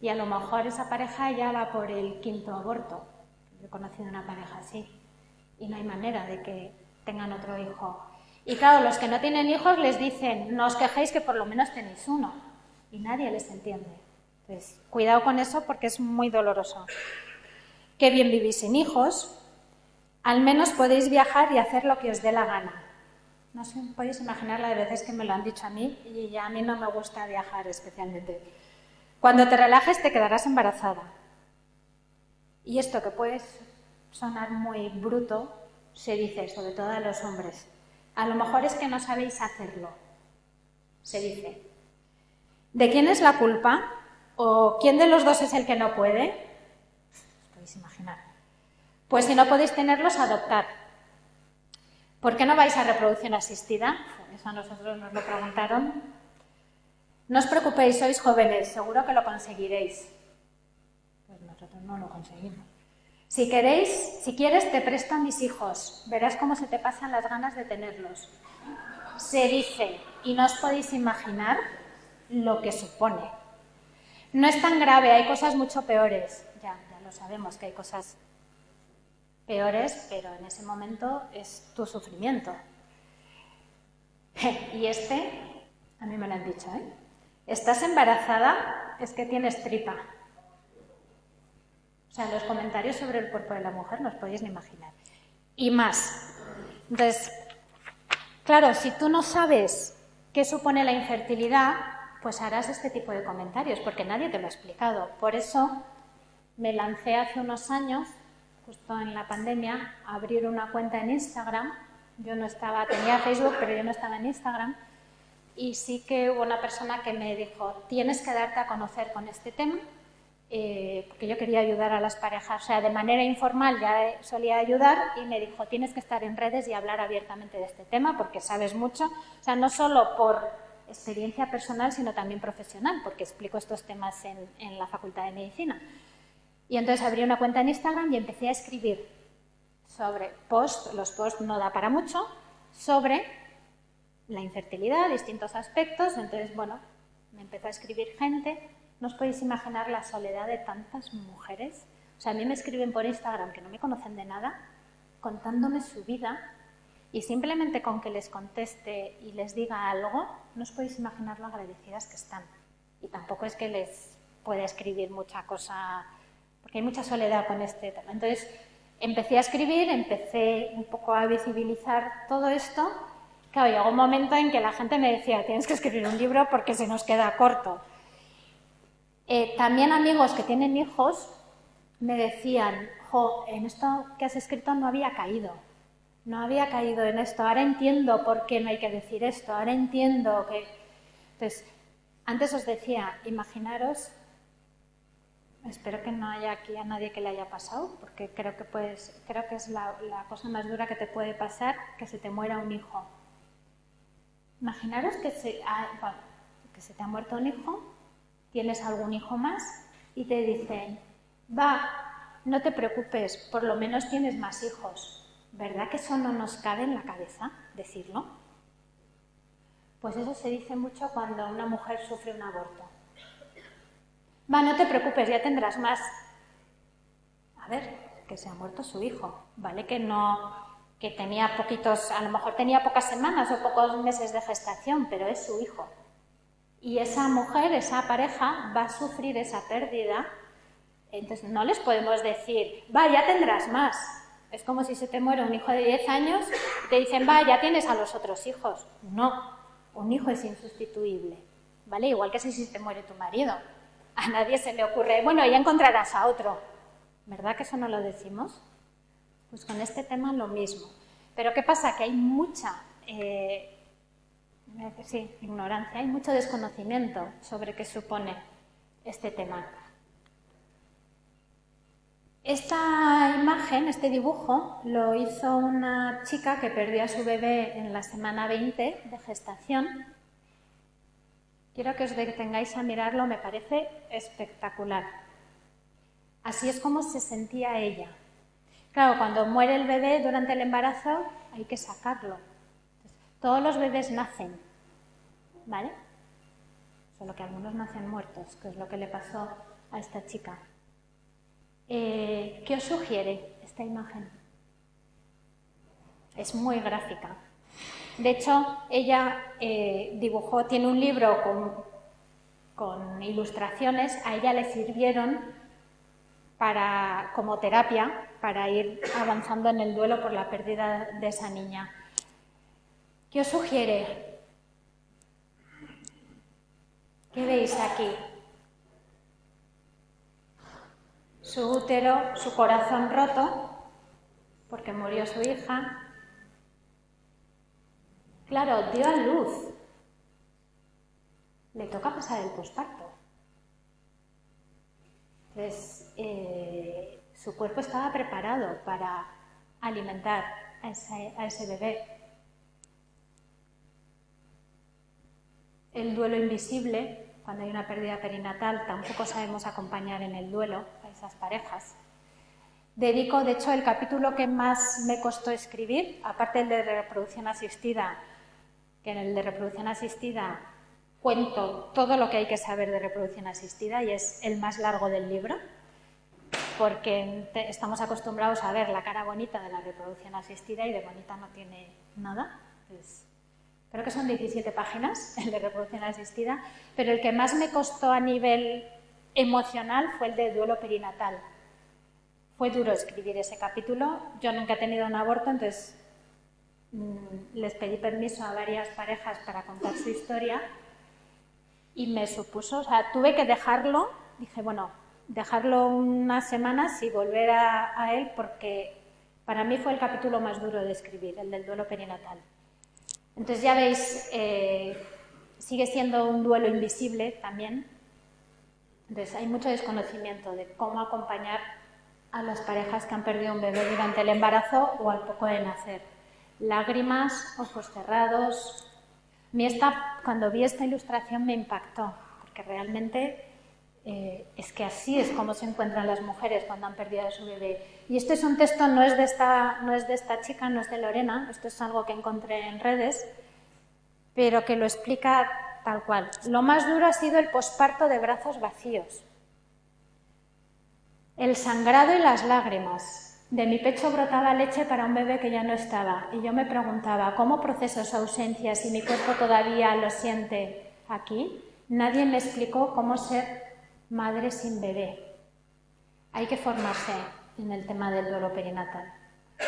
S2: Y a lo mejor esa pareja ya va por el 5º aborto. Yo he conocido una pareja así, y no hay manera de que tengan otro hijo. Y claro, los que no tienen hijos les dicen, no os quejéis que por lo menos tenéis uno. Y nadie les entiende. Entonces, cuidado con eso porque es muy doloroso. Qué bien vivís sin hijos. Al menos podéis viajar y hacer lo que os dé la gana. No os podéis imaginar la de veces que me lo han dicho a mí y ya a mí no me gusta viajar especialmente. Cuando te relajes te quedarás embarazada. Y esto que puede sonar muy bruto, se dice, sobre todo a los hombres. A lo mejor es que no sabéis hacerlo. Se dice. ¿De quién es la culpa? ¿O quién de los dos es el que no puede? Os podéis imaginar. Pues si no podéis tenerlos, adoptar. ¿Por qué no vais a reproducción asistida? Eso a nosotros nos lo preguntaron. No os preocupéis, sois jóvenes, seguro que lo conseguiréis. Pues nosotros no lo conseguimos. Si quieres, te presto a mis hijos. Verás cómo se te pasan las ganas de tenerlos. Se dice, y no os podéis imaginar lo que supone. No es tan grave, hay cosas mucho peores. Ya lo sabemos que hay cosas peores, pero en ese momento es tu sufrimiento. Y a mí me lo han dicho, ¿eh? ¿Estás embarazada? Es que tienes tripa. O sea, los comentarios sobre el cuerpo de la mujer no os podéis ni imaginar. Y más. Entonces, claro, si tú no sabes qué supone la infertilidad, pues harás este tipo de comentarios, porque nadie te lo ha explicado. Por eso me lancé hace unos años, justo en la pandemia, a abrir una cuenta en Instagram. Yo no estaba, tenía Facebook, pero yo no estaba en Instagram. Y sí que hubo una persona que me dijo, tienes que darte a conocer con este tema, porque yo quería ayudar a las parejas, o sea, de manera informal ya solía ayudar, y me dijo, tienes que estar en redes y hablar abiertamente de este tema, porque sabes mucho, o sea, no solo por experiencia personal, sino también profesional, porque explico estos temas en la Facultad de Medicina. Y entonces abrí una cuenta en Instagram y empecé a escribir sobre los posts no da para mucho, sobre la infertilidad, distintos aspectos. Entonces, bueno, me empezó a escribir gente. No os podéis imaginar la soledad de tantas mujeres. O sea, a mí me escriben por Instagram que no me conocen de nada, contándome su vida, y simplemente con que les conteste y les diga algo, no os podéis imaginar lo agradecidas que están. Y tampoco es que les pueda escribir mucha cosa, porque hay mucha soledad con este tema. Entonces, empecé a escribir, empecé un poco a visibilizar todo esto. Claro, llegó un momento en que la gente me decía, tienes que escribir un libro porque se nos queda corto. También amigos que tienen hijos me decían, jo, en esto que has escrito no había caído en esto, ahora entiendo por qué no hay que decir esto, ahora entiendo que... Entonces, antes os decía, imaginaros, espero que no haya aquí a nadie que le haya pasado, porque creo que es la cosa más dura que te puede pasar, que se te muera un hijo. Imaginaros que se te ha muerto un hijo, tienes algún hijo más y te dicen, no te preocupes, por lo menos tienes más hijos. ¿Verdad que eso no nos cabe en la cabeza decirlo? Pues eso se dice mucho cuando una mujer sufre un aborto. Va, no te preocupes, ya tendrás más. A ver, que se ha muerto su hijo, ¿vale? Que tenía poquitos, a lo mejor tenía pocas semanas o pocos meses de gestación, pero es su hijo. Y esa mujer, esa pareja, va a sufrir esa pérdida. Entonces no les podemos decir, va, ya tendrás más. Es como si se te muere un hijo de 10 años y te dicen, va, ya tienes a los otros hijos. No, un hijo es insustituible, ¿vale? Igual que si se te muere tu marido. A nadie se le ocurre, bueno, ya encontrarás a otro. ¿Verdad que eso no lo decimos? Pues con este tema lo mismo. Pero ¿qué pasa? Que hay mucha ignorancia, hay mucho desconocimiento sobre qué supone este tema. Esta imagen, este dibujo, lo hizo una chica que perdió a su bebé en la semana 20 de gestación. Quiero que os detengáis a mirarlo, me parece espectacular. Así es como se sentía ella. Claro, cuando muere el bebé durante el embarazo hay que sacarlo. Todos los bebés nacen, ¿vale? Solo que algunos nacen muertos, que es lo que le pasó a esta chica. ¿Qué os sugiere esta imagen? Es muy gráfica. De hecho, ella dibujó, tiene un libro con ilustraciones, a ella le sirvieron como terapia para ir avanzando en el duelo por la pérdida de esa niña. ¿Qué os sugiere? ¿Qué veis aquí? Su útero, su corazón roto, porque murió su hija. Claro, dio a luz. Le toca pasar el posparto. Entonces, su cuerpo estaba preparado para alimentar a ese bebé. El duelo invisible, cuando hay una pérdida perinatal, tampoco sabemos acompañar en el duelo a esas parejas. Dedico, de hecho, el capítulo que más me costó escribir, aparte del de reproducción asistida, que en el de reproducción asistida cuento todo lo que hay que saber de reproducción asistida y es el más largo del libro, porque estamos acostumbrados a ver la cara bonita de la reproducción asistida y de bonita no tiene nada. Entonces, creo que son 17 páginas el de reproducción asistida, pero el que más me costó a nivel emocional fue el de duelo perinatal. Fue duro escribir ese capítulo. Yo nunca he tenido un aborto, entonces les pedí permiso a varias parejas para contar su historia y me supuso, o sea, tuve que dejarlo, dije, bueno, dejarlo unas semanas y volver a él porque para mí fue el capítulo más duro de escribir, el del duelo perinatal. Entonces ya veis, sigue siendo un duelo invisible también. Entonces hay mucho desconocimiento de cómo acompañar a las parejas que han perdido un bebé durante el embarazo o al poco de nacer. Lágrimas, ojos cerrados. A mí cuando vi esta ilustración me impactó, porque realmente es que así es como se encuentran las mujeres cuando han perdido a su bebé. Y este es un texto, no es de esta chica, no es de Lorena, esto es algo que encontré en redes, pero que lo explica tal cual. Lo más duro ha sido el posparto de brazos vacíos, el sangrado y las lágrimas. De mi pecho brotaba leche para un bebé que ya no estaba y yo me preguntaba, ¿cómo proceso su ausencia si mi cuerpo todavía lo siente aquí? Nadie me explicó cómo ser madre sin bebé. Hay que formarse en el tema del duelo perinatal,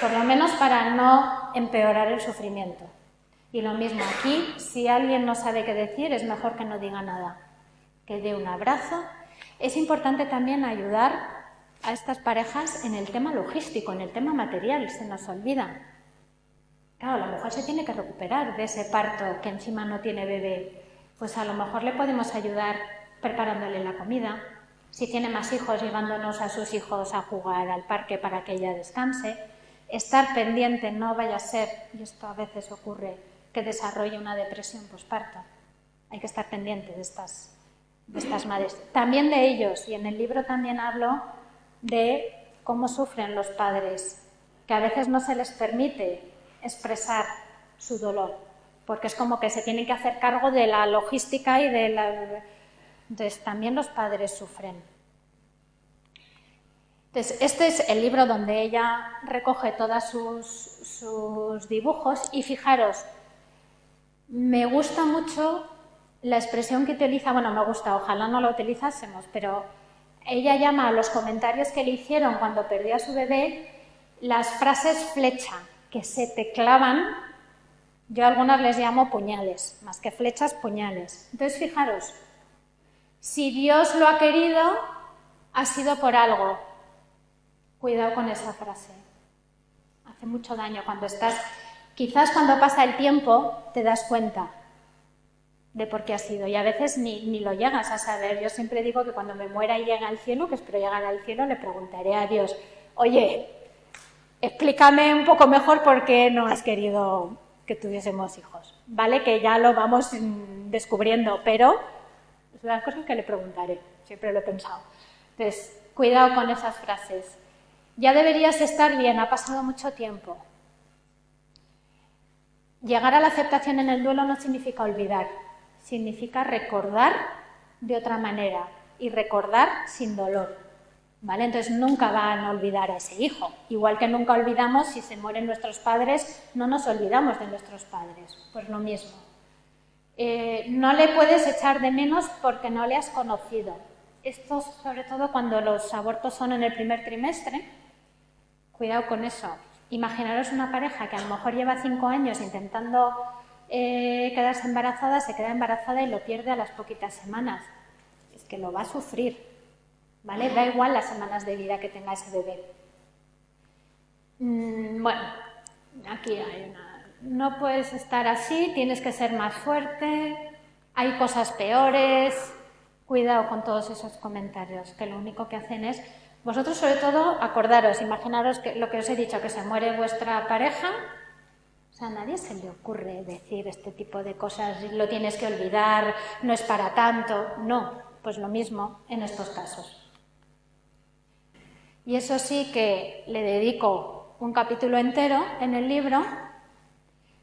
S2: por lo menos para no empeorar el sufrimiento. Y lo mismo aquí, si alguien no sabe qué decir, es mejor que no diga nada, que dé un abrazo. Es importante también ayudar a estas parejas en el tema logístico, en el tema material, se nos olvida. Claro, la mujer se tiene que recuperar de ese parto que encima no tiene bebé. Pues a lo mejor le podemos ayudar preparándole la comida. Si tiene más hijos, llevándonos a sus hijos a jugar al parque para que ella descanse. Estar pendiente, no vaya a ser, y esto a veces ocurre, que desarrolle una depresión posparto. Hay que estar pendiente de estas madres. También de ellos, y en el libro también hablo de cómo sufren los padres, que a veces no se les permite expresar su dolor. porque es como que se tienen que hacer cargo de la logística y de la... Entonces, también los padres sufren. Entonces, este es el libro donde ella recoge todos sus dibujos y fijaros, me gusta mucho la expresión que utiliza, bueno, me gusta, ojalá no la utilizásemos, pero ella llama a los comentarios que le hicieron cuando perdió a su bebé las frases flecha, que se te clavan, yo a algunas les llamo puñales, más que flechas, puñales. Entonces, fijaros, si Dios lo ha querido, ha sido por algo. Cuidado con esa frase. Hace mucho daño cuando estás... Quizás cuando pasa el tiempo te das cuenta de por qué ha sido y a veces ni lo llegas a saber. Yo siempre digo que cuando me muera y llegue al cielo, que espero llegar al cielo, le preguntaré a Dios, oye, explícame un poco mejor por qué no has querido que tuviésemos hijos. Vale, que ya lo vamos descubriendo, pero es una cosa que le preguntaré, siempre lo he pensado. Entonces, cuidado con esas frases. Ya deberías estar bien, ha pasado mucho tiempo. Llegar a la aceptación en el duelo no significa olvidar, significa recordar de otra manera y recordar sin dolor, ¿vale? Entonces nunca van a olvidar a ese hijo, igual que nunca olvidamos si se mueren nuestros padres, no nos olvidamos de nuestros padres, pues lo mismo. No le puedes echar de menos porque no le has conocido. Esto sobre todo cuando los abortos son en el primer trimestre, cuidado con eso. Imaginaros una pareja que a lo mejor lleva 5 años intentando quedarse embarazada, se queda embarazada y lo pierde a las poquitas semanas. Es que lo va a sufrir, ¿vale? Da igual las semanas de vida que tenga ese bebé. Bueno, aquí hay una... No puedes estar así, tienes que ser más fuerte, hay cosas peores. Cuidado con todos esos comentarios, que lo único que hacen es... Vosotros, sobre todo, acordaros, imaginaros que lo que os he dicho, que se muere vuestra pareja. O sea, a nadie se le ocurre decir este tipo de cosas, lo tienes que olvidar, no es para tanto. No, pues lo mismo en estos casos. Y eso sí que le dedico un capítulo entero en el libro,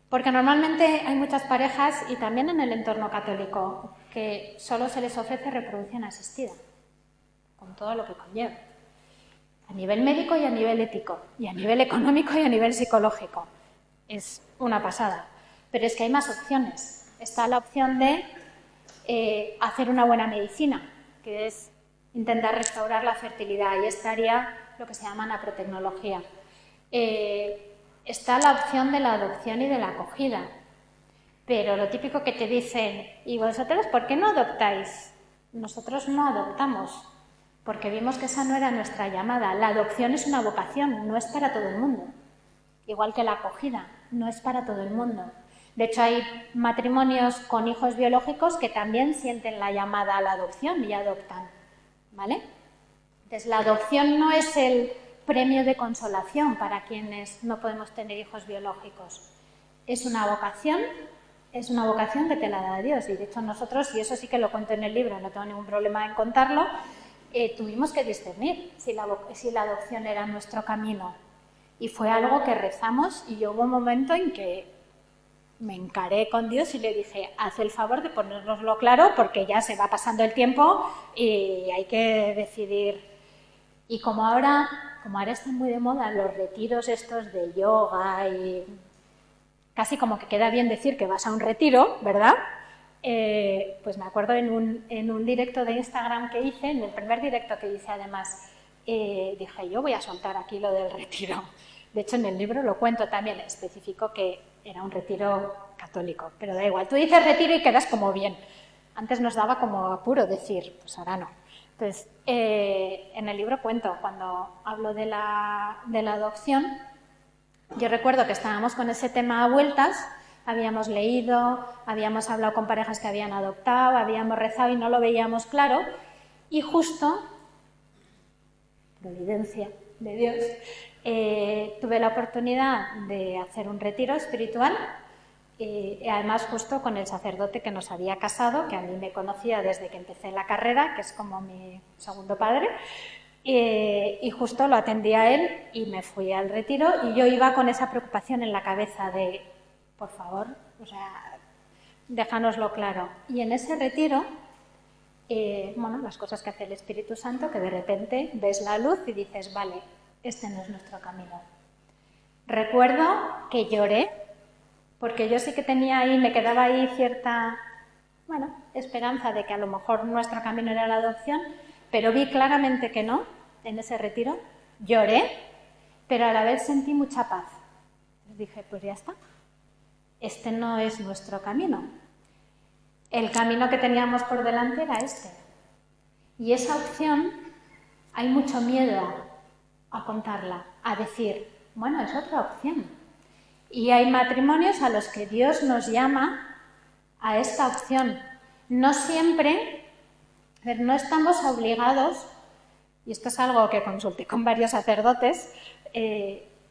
S2: porque normalmente hay muchas parejas, y también en el entorno católico, que solo se les ofrece reproducción asistida, con todo lo que conlleva. A nivel médico y a nivel ético, y a nivel económico y a nivel psicológico. Es una pasada. Pero es que hay más opciones. Está la opción de hacer una buena medicina, que es intentar restaurar la fertilidad, y estaría lo que se llama naprotecnología. Está la opción de la adopción y de la acogida. Pero lo típico que te dicen, ¿y vosotros por qué no adoptáis? Nosotros no adoptamos, porque vimos que esa no era nuestra llamada. La adopción es una vocación, no es para todo el mundo. Igual que la acogida, no es para todo el mundo. De hecho, hay matrimonios con hijos biológicos que también sienten la llamada a la adopción y adoptan, ¿vale? Entonces, la adopción no es el premio de consolación para quienes no podemos tener hijos biológicos. Es una vocación que te la da Dios. Y de hecho nosotros, y eso sí que lo cuento en el libro, no tengo ningún problema en contarlo, tuvimos que discernir si la adopción era nuestro camino. Y fue algo que rezamos, y yo hubo un momento en que me encaré con Dios y le dije, haz el favor de ponérnoslo claro, porque ya se va pasando el tiempo y hay que decidir. Y como ahora están muy de moda los retiros estos de yoga, y casi como que queda bien decir que vas a un retiro, ¿verdad? Pues me acuerdo en un directo de Instagram que hice, en el primer directo que hice además, dije, yo voy a soltar aquí lo del retiro. De hecho, en el libro lo cuento también, especifico que era un retiro católico, pero da igual, tú dices retiro y quedas como bien. Antes nos daba como apuro decir, pues ahora no. Entonces, en el libro cuento, cuando hablo de la adopción, yo recuerdo que estábamos con ese tema a vueltas, habíamos leído, habíamos hablado con parejas que habían adoptado, habíamos rezado y no lo veíamos claro, y justo, providencia de Dios, tuve la oportunidad de hacer un retiro espiritual, y además justo con el sacerdote que nos había casado, que a mí me conocía desde que empecé la carrera, que es como mi segundo padre, y justo lo atendí a él y me fui al retiro, y yo iba con esa preocupación en la cabeza de, por favor, o sea, déjanoslo claro. Y en ese retiro, bueno, las cosas que hace el Espíritu Santo, que de repente ves la luz y dices, vale, este no es nuestro camino. Recuerdo que lloré, porque yo sí que tenía ahí, me quedaba ahí cierta, bueno, esperanza de que a lo mejor nuestro camino era la adopción, pero vi claramente que no, en ese retiro. Lloré, pero a la vez sentí mucha paz. Dije, pues ya está, este no es nuestro camino. El camino que teníamos por delante era este. Y esa opción, hay mucho miedo a contarla, a decir, bueno, es otra opción. Y hay matrimonios a los que Dios nos llama a esta opción. No siempre, no estamos obligados, y esto es algo que consulté con varios sacerdotes,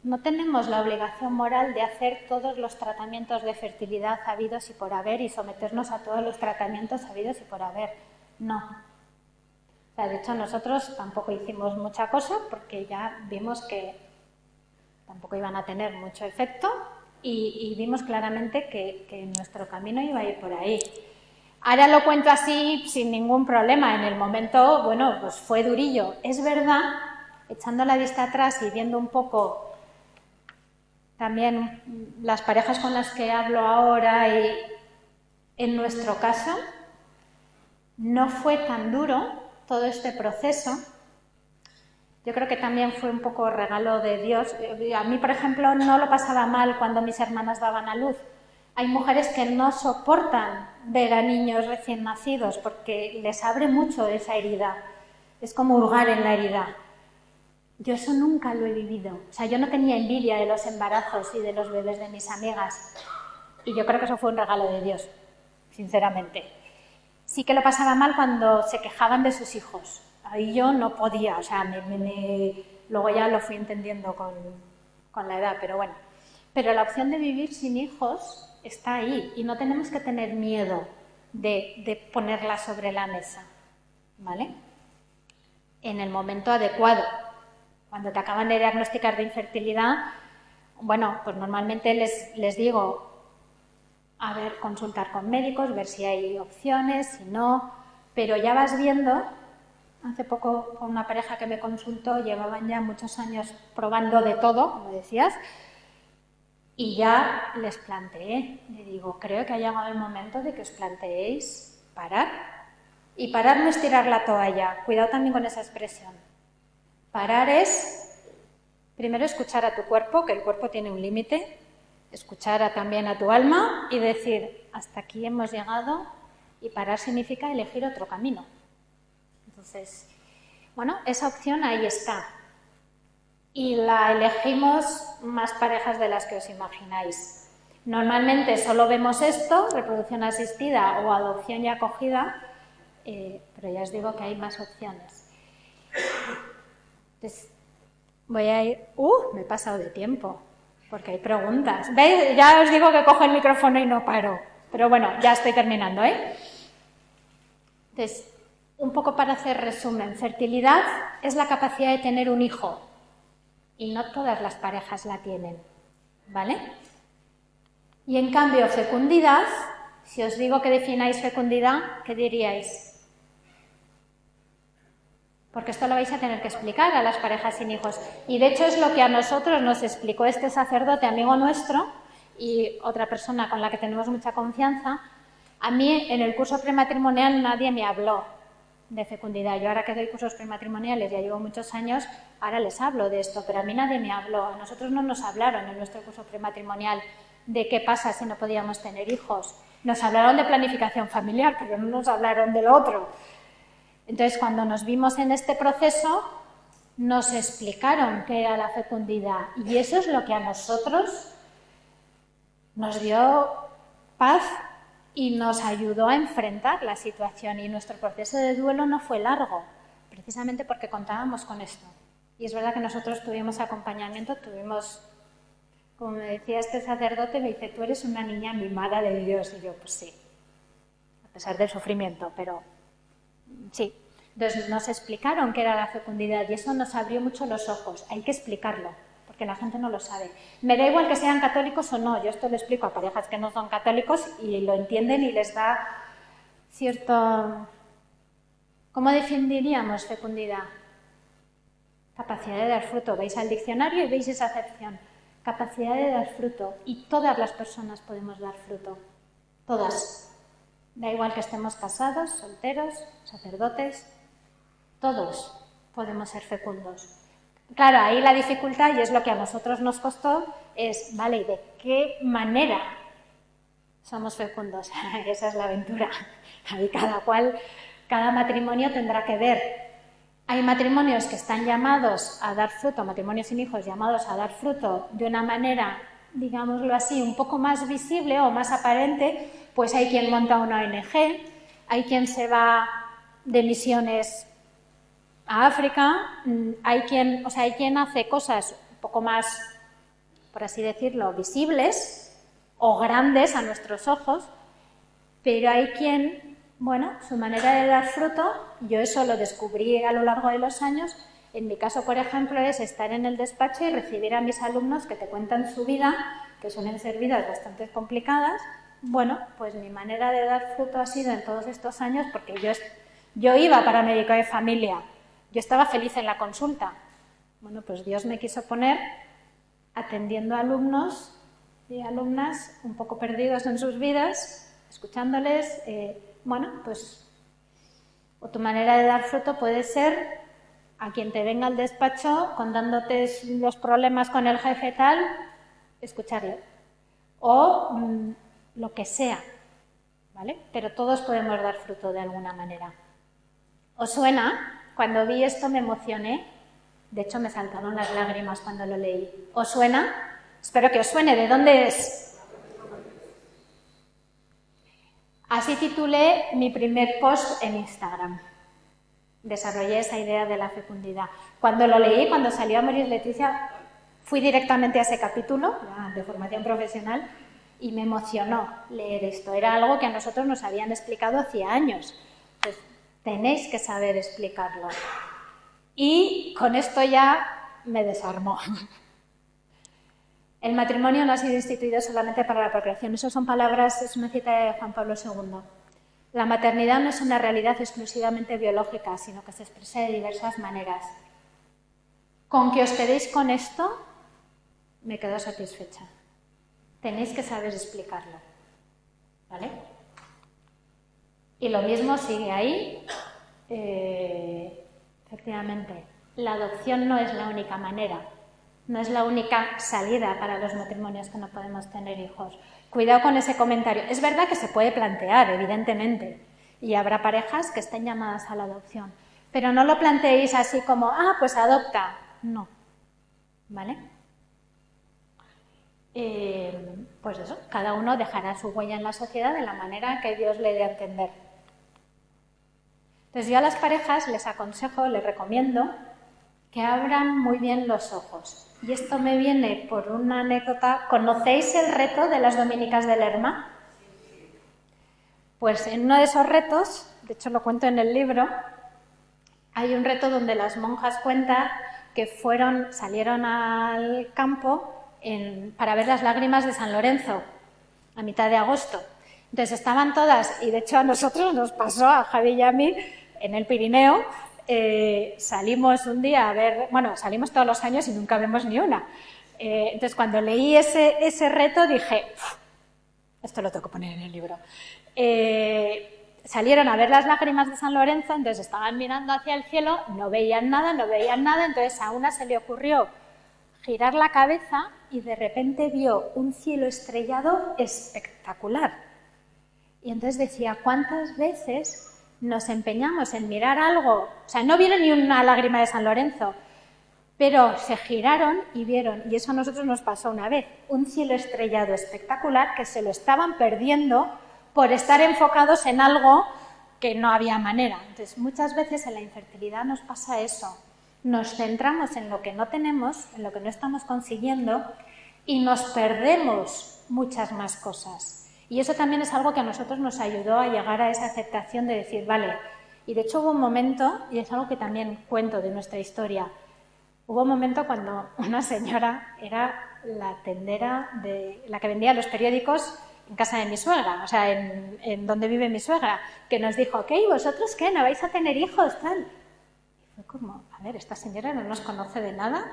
S2: no tenemos la obligación moral de hacer todos los tratamientos de fertilidad habidos y por haber y someternos a todos los tratamientos habidos y por haber. No. O sea, de hecho, nosotros tampoco hicimos mucha cosa porque ya vimos que tampoco iban a tener mucho efecto y vimos claramente que nuestro camino iba a ir por ahí. Ahora lo cuento así sin ningún problema. En el momento, bueno, pues fue durillo. Es verdad, echando la vista atrás y viendo un poco también las parejas con las que hablo ahora y en nuestro caso, no fue tan duro todo este proceso. Yo creo que también fue un poco regalo de Dios. A mí, por ejemplo, no lo pasaba mal cuando mis hermanas daban a luz. Hay mujeres que no soportan ver a niños recién nacidos porque les abre mucho esa herida. Es como hurgar en la herida. Yo eso nunca lo he vivido. O sea, yo no tenía envidia de los embarazos y de los bebés de mis amigas. Y yo creo que eso fue un regalo de Dios, sinceramente. Sí que lo pasaba mal cuando se quejaban de sus hijos. Ahí yo no podía, o sea, luego ya lo fui entendiendo con la edad, pero bueno. Pero la opción de vivir sin hijos está ahí y no tenemos que tener miedo de ponerla sobre la mesa, ¿vale? En el momento adecuado. Cuando te acaban de diagnosticar de infertilidad, bueno, pues normalmente les digo, a ver, consultar con médicos, ver si hay opciones, si no, pero ya vas viendo. Hace poco con una pareja que me consultó, llevaban ya muchos años probando de todo, como decías, y ya les planteé, le digo, creo que ha llegado el momento de que os planteéis parar. Y parar no es tirar la toalla, cuidado también con esa expresión. Parar es, primero, escuchar a tu cuerpo, que el cuerpo tiene un límite, escuchar también a tu alma y decir, hasta aquí hemos llegado, y parar significa elegir otro camino. Entonces, bueno, esa opción ahí está. Y la elegimos más parejas de las que os imagináis. Normalmente solo vemos esto, reproducción asistida o adopción y acogida, pero ya os digo que hay más opciones. Entonces, voy a ir... me he pasado de tiempo, porque hay preguntas. ¿Veis? Ya os digo que cojo el micrófono y no paro. Pero bueno, ya estoy terminando, ¿eh? Entonces, un poco para hacer resumen. Fertilidad es la capacidad de tener un hijo. Y no todas las parejas la tienen, ¿vale? Y en cambio, fecundidad, si os digo que defináis fecundidad, ¿qué diríais? Porque esto lo vais a tener que explicar a las parejas sin hijos. Y de hecho es lo que a nosotros nos explicó este sacerdote, amigo nuestro, y otra persona con la que tenemos mucha confianza. A mí en el curso prematrimonial nadie me habló de fecundidad. Yo ahora que doy cursos prematrimoniales, ya llevo muchos años, ahora les hablo de esto, pero a mí nadie me habló. A nosotros no nos hablaron en nuestro curso prematrimonial de qué pasa si no podíamos tener hijos. Nos hablaron de planificación familiar, pero no nos hablaron de lo otro. Entonces, cuando nos vimos en este proceso, nos explicaron qué era la fecundidad. Y eso es lo que a nosotros nos dio paz y nos ayudó a enfrentar la situación. Y nuestro proceso de duelo no fue largo, precisamente porque contábamos con esto. Y es verdad que nosotros tuvimos acompañamiento, como me decía este sacerdote, me dice, tú eres una niña mimada de Dios. Y yo, pues sí, a pesar del sufrimiento, pero sí. Entonces nos explicaron qué era la fecundidad y eso nos abrió mucho los ojos. Hay que explicarlo, porque la gente no lo sabe. Me da igual que sean católicos o no, yo esto lo explico a parejas que no son católicos y lo entienden y les da cierto... ¿Cómo definiríamos fecundidad? Capacidad de dar fruto. Vais al diccionario y veis esa acepción. Capacidad de dar fruto. Y todas las personas podemos dar fruto. Todas. Da igual que estemos casados, solteros, sacerdotes. Todos podemos ser fecundos. Claro, ahí la dificultad, y es lo que a nosotros nos costó, es, vale, ¿y de qué manera somos fecundos? Esa es la aventura. Ahí cada matrimonio tendrá que ver. Hay matrimonios que están llamados a dar fruto, matrimonios sin hijos llamados a dar fruto de una manera, digámoslo así, un poco más visible o más aparente, pues hay quien monta una ONG, hay quien se va de misiones a África, hay quien hace cosas un poco más, por así decirlo, visibles o grandes a nuestros ojos, pero hay quien, bueno, su manera de dar fruto, yo eso lo descubrí a lo largo de los años. En mi caso, por ejemplo, es estar en el despacho y recibir a mis alumnos que te cuentan su vida, que suelen ser vidas bastante complicadas. Bueno, pues mi manera de dar fruto ha sido en todos estos años, porque yo iba para médico de familia, yo estaba feliz en la consulta. Bueno, pues Dios me quiso poner atendiendo a alumnos y alumnas un poco perdidos en sus vidas, escuchándoles. Bueno, pues o tu manera de dar fruto puede ser a quien te venga al despacho contándote los problemas con el jefe tal, escucharle. O lo que sea, ¿vale? Pero todos podemos dar fruto de alguna manera. ¿Os suena? Cuando vi esto me emocioné. De hecho, me saltaron las lágrimas cuando lo leí. ¿Os suena? Espero que os suene. ¿De dónde es? Así titulé mi primer post en Instagram. Desarrollé esa idea de la fecundidad. Cuando lo leí, cuando salió a morir Leticia, fui directamente a ese capítulo de formación profesional y me emocionó leer esto. Era algo que a nosotros nos habían explicado hacía años. Pues tenéis que saber explicarlo. Y con esto ya me desarmó. El matrimonio no ha sido instituido solamente para la procreación. Esas son palabras, es una cita de Juan Pablo II. La maternidad no es una realidad exclusivamente biológica, sino que se expresa de diversas maneras. Con que os quedéis con esto, me quedo satisfecha. Tenéis que saber explicarlo, ¿vale? Y lo mismo sigue ahí. Efectivamente, la adopción no es la única manera, no es la única salida para los matrimonios que no podemos tener hijos. Cuidado con ese comentario. Es verdad que se puede plantear, evidentemente, y habrá parejas que estén llamadas a la adopción, pero no lo planteéis así como, pues adopta. No, ¿vale? Pues eso, cada uno dejará su huella en la sociedad de la manera que Dios le dé a entender. Entonces yo a las parejas les aconsejo, les recomiendo que abran muy bien los ojos. Y esto me viene por una anécdota. ¿Conocéis el reto de las dominicas de Lerma? Pues en uno de esos retos, de hecho lo cuento en el libro, hay un reto donde las monjas cuentan que salieron al campo para ver las lágrimas de San Lorenzo a mitad de agosto. Entonces estaban todas, y de hecho a nosotros nos pasó, a Javi y a mí, en el Pirineo. Salimos un día a ver, salimos todos los años y nunca vemos ni una. Entonces cuando leí ese reto dije, esto lo tengo que poner en el libro. Salieron a ver las lágrimas de San Lorenzo, entonces estaban mirando hacia el cielo, no veían nada, entonces a una se le ocurrió girar la cabeza y de repente vio un cielo estrellado espectacular. Y entonces decía, ¿cuántas veces nos empeñamos en mirar algo? O sea, no vieron ni una lágrima de San Lorenzo, pero se giraron y vieron, y eso a nosotros nos pasó una vez, un cielo estrellado espectacular que se lo estaban perdiendo por estar enfocados en algo que no había manera. Entonces, muchas veces en la infertilidad nos pasa eso. Nos centramos en lo que no tenemos, en lo que no estamos consiguiendo, y nos perdemos muchas más cosas. Y eso también es algo que a nosotros nos ayudó a llegar a esa aceptación de decir, vale, y de hecho hubo un momento, y es algo que también cuento de nuestra historia, Hubo un momento cuando una señora era la tendera de la que vendía los periódicos en casa de mi suegra, o sea, en donde vive mi suegra, que nos dijo, ¿qué? ¿Y vosotros qué? ¿No vais a tener hijos? Tal. Y fue como, a ver, esta señora no nos conoce de nada,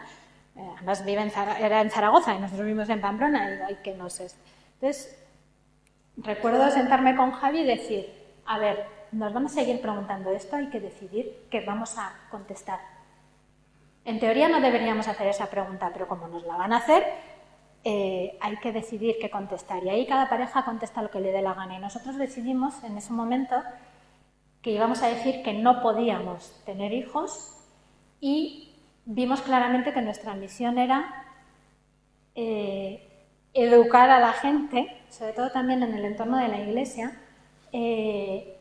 S2: además era en Zaragoza y nosotros vivimos en Pamplona, y digo, ay, que no sé. Entonces, recuerdo sentarme con Javi y decir, a ver, nos van a seguir preguntando esto, hay que decidir qué vamos a contestar. En teoría no deberíamos hacer esa pregunta, pero como nos la van a hacer, hay que decidir qué contestar. Y ahí cada pareja contesta lo que le dé la gana. Y nosotros decidimos en ese momento que íbamos a decir que no podíamos tener hijos y vimos claramente que nuestra misión era educar a la gente, sobre todo también en el entorno de la iglesia, que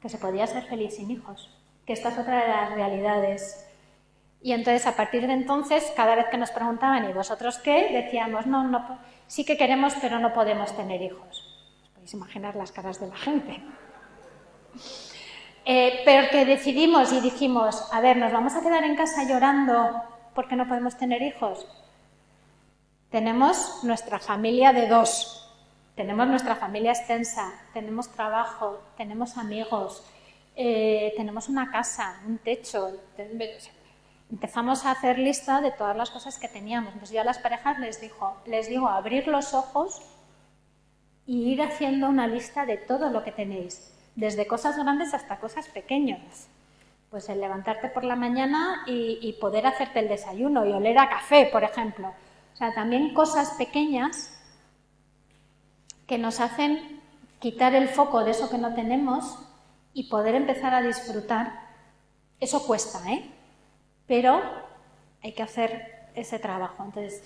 S2: se podía ser feliz sin hijos, que esta es otra de las realidades. Y entonces, a partir de entonces, cada vez que nos preguntaban, ¿y vosotros qué?, decíamos, no, sí que queremos, pero no podemos tener hijos. Os podéis imaginar las caras de la gente. Pero que decidimos y dijimos, a ver, ¿nos vamos a quedar en casa llorando porque no podemos tener hijos? Tenemos nuestra familia de 2, tenemos nuestra familia extensa, tenemos trabajo, tenemos amigos, tenemos una casa, un techo. Empezamos a hacer lista de todas las cosas que teníamos. Entonces yo a las parejas les digo abrir los ojos y ir haciendo una lista de todo lo que tenéis, desde cosas grandes hasta cosas pequeñas. Pues el levantarte por la mañana y poder hacerte el desayuno y oler a café, por ejemplo. O sea, también cosas pequeñas que nos hacen quitar el foco de eso que no tenemos y poder empezar a disfrutar. Eso cuesta, pero hay que hacer ese trabajo. Entonces,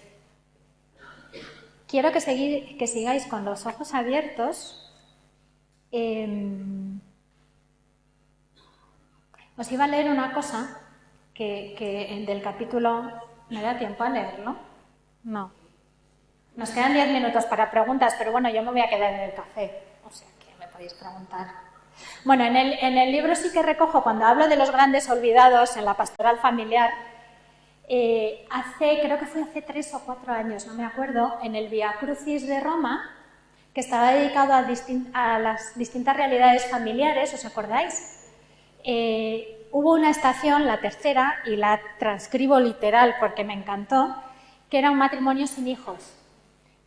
S2: quiero que sigáis con los ojos abiertos. Os iba a leer una cosa que del capítulo... ¿Me da tiempo a leerlo? No. Nos quedan 10 minutos para preguntas, pero bueno, yo me voy a quedar en el café, o sea que me podéis preguntar. Bueno, en el libro sí que recojo, cuando hablo de los grandes olvidados en la pastoral familiar, creo que fue hace 3 o 4 años, no me acuerdo, en el Via Crucis de Roma, que estaba dedicado a las distintas realidades familiares, ¿os acordáis? Hubo una estación, la tercera, y la transcribo literal porque me encantó, que era un matrimonio sin hijos.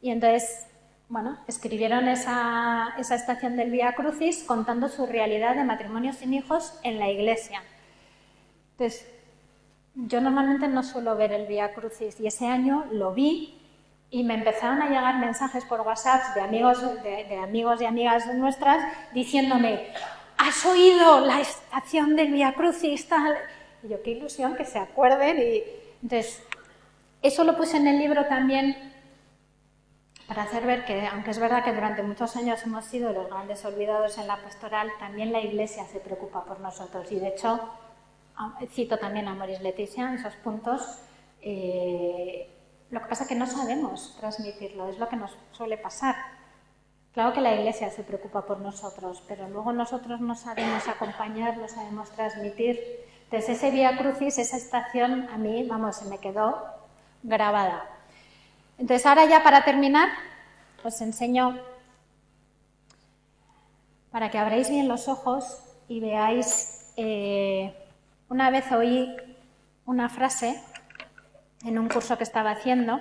S2: Y entonces, bueno, escribieron esa estación del Via Crucis contando su realidad de matrimonio sin hijos en la iglesia. Entonces, yo normalmente no suelo ver el Via Crucis y ese año lo vi y me empezaron a llegar mensajes por WhatsApp de amigos y amigas nuestras diciéndome, ¿has oído la estación del Via Crucis? Tal? Y yo, qué ilusión que se acuerden. Y entonces, eso lo puse en el libro también para hacer ver que, aunque es verdad que durante muchos años hemos sido los grandes olvidados en la pastoral, también la Iglesia se preocupa por nosotros. Y de hecho, cito también a Moris Leticia en esos puntos. Lo que pasa es que no sabemos transmitirlo, es lo que nos suele pasar. Claro que la Iglesia se preocupa por nosotros, pero luego nosotros no sabemos acompañar, no sabemos transmitir. Entonces ese Via Crucis, esa estación, a mí, se me quedó grabada. Entonces ahora ya para terminar, os enseño, para que abráis bien los ojos y veáis, una vez oí una frase en un curso que estaba haciendo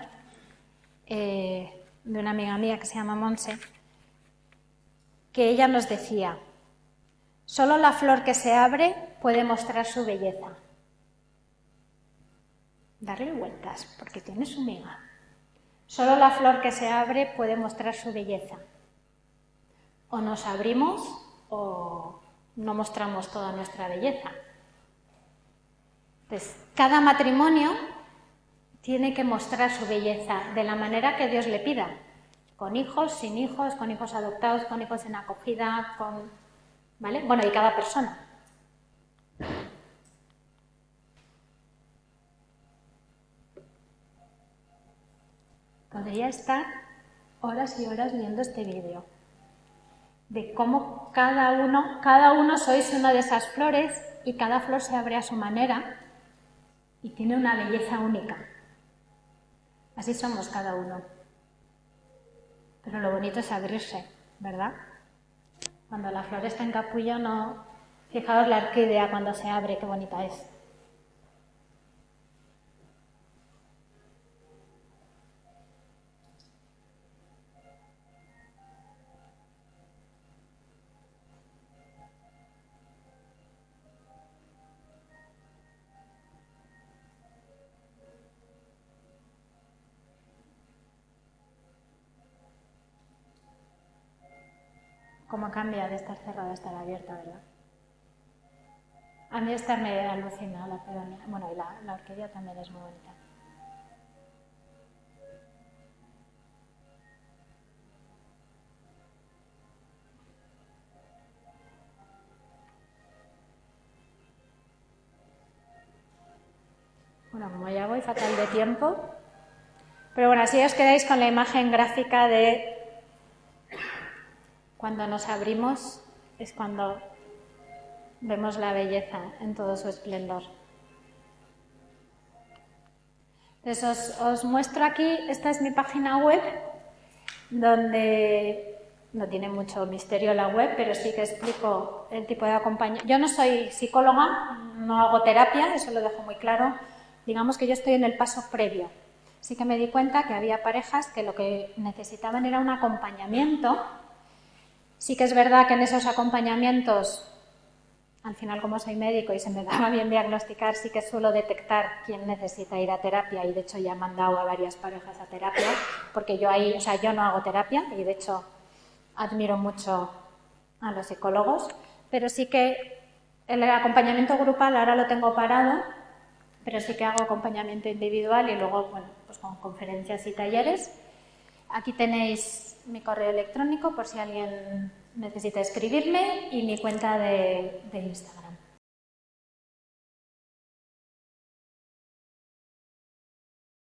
S2: de una amiga mía que se llama Monse, que ella nos decía, solo la flor que se abre puede mostrar su belleza. Darle vueltas, porque tiene su miga. Solo la flor que se abre puede mostrar su belleza. O nos abrimos o no mostramos toda nuestra belleza. Entonces, cada matrimonio tiene que mostrar su belleza de la manera que Dios le pida. Con hijos, sin hijos, con hijos adoptados, con hijos en acogida, ¿vale? Bueno, y cada persona. Podría estar horas y horas viendo este vídeo de cómo cada uno sois una de esas flores y cada flor se abre a su manera y tiene una belleza única. Así somos cada uno. Pero lo bonito es abrirse, ¿verdad? Cuando la flor está en capullo, no... Fijaos la orquídea cuando se abre, qué bonita es. Cómo cambia de estar cerrada a estar abierta, ¿verdad? A mí esta me alucina, la peonia. Bueno, y la orquídea también es muy bonita. Bueno, como ya voy fatal de tiempo, pero bueno, así os quedáis con la imagen gráfica de cuando nos abrimos, es cuando vemos la belleza en todo su esplendor. Entonces os muestro aquí, esta es mi página web, donde no tiene mucho misterio la web, pero sí que explico el tipo de acompañamiento. Yo no soy psicóloga, no hago terapia, eso lo dejo muy claro. Digamos que yo estoy en el paso previo. Sí que me di cuenta que había parejas que lo que necesitaban era un acompañamiento. Sí que es verdad que en esos acompañamientos, al final como soy médico y se me daba bien diagnosticar, sí que suelo detectar quién necesita ir a terapia y de hecho ya he mandado a varias parejas a terapia, porque yo ahí, o sea, yo no hago terapia y de hecho admiro mucho a los psicólogos, pero sí que el acompañamiento grupal ahora lo tengo parado, pero sí que hago acompañamiento individual y luego, bueno, pues con conferencias y talleres. Aquí tenéis mi correo electrónico por si alguien necesita escribirme y mi cuenta de Instagram.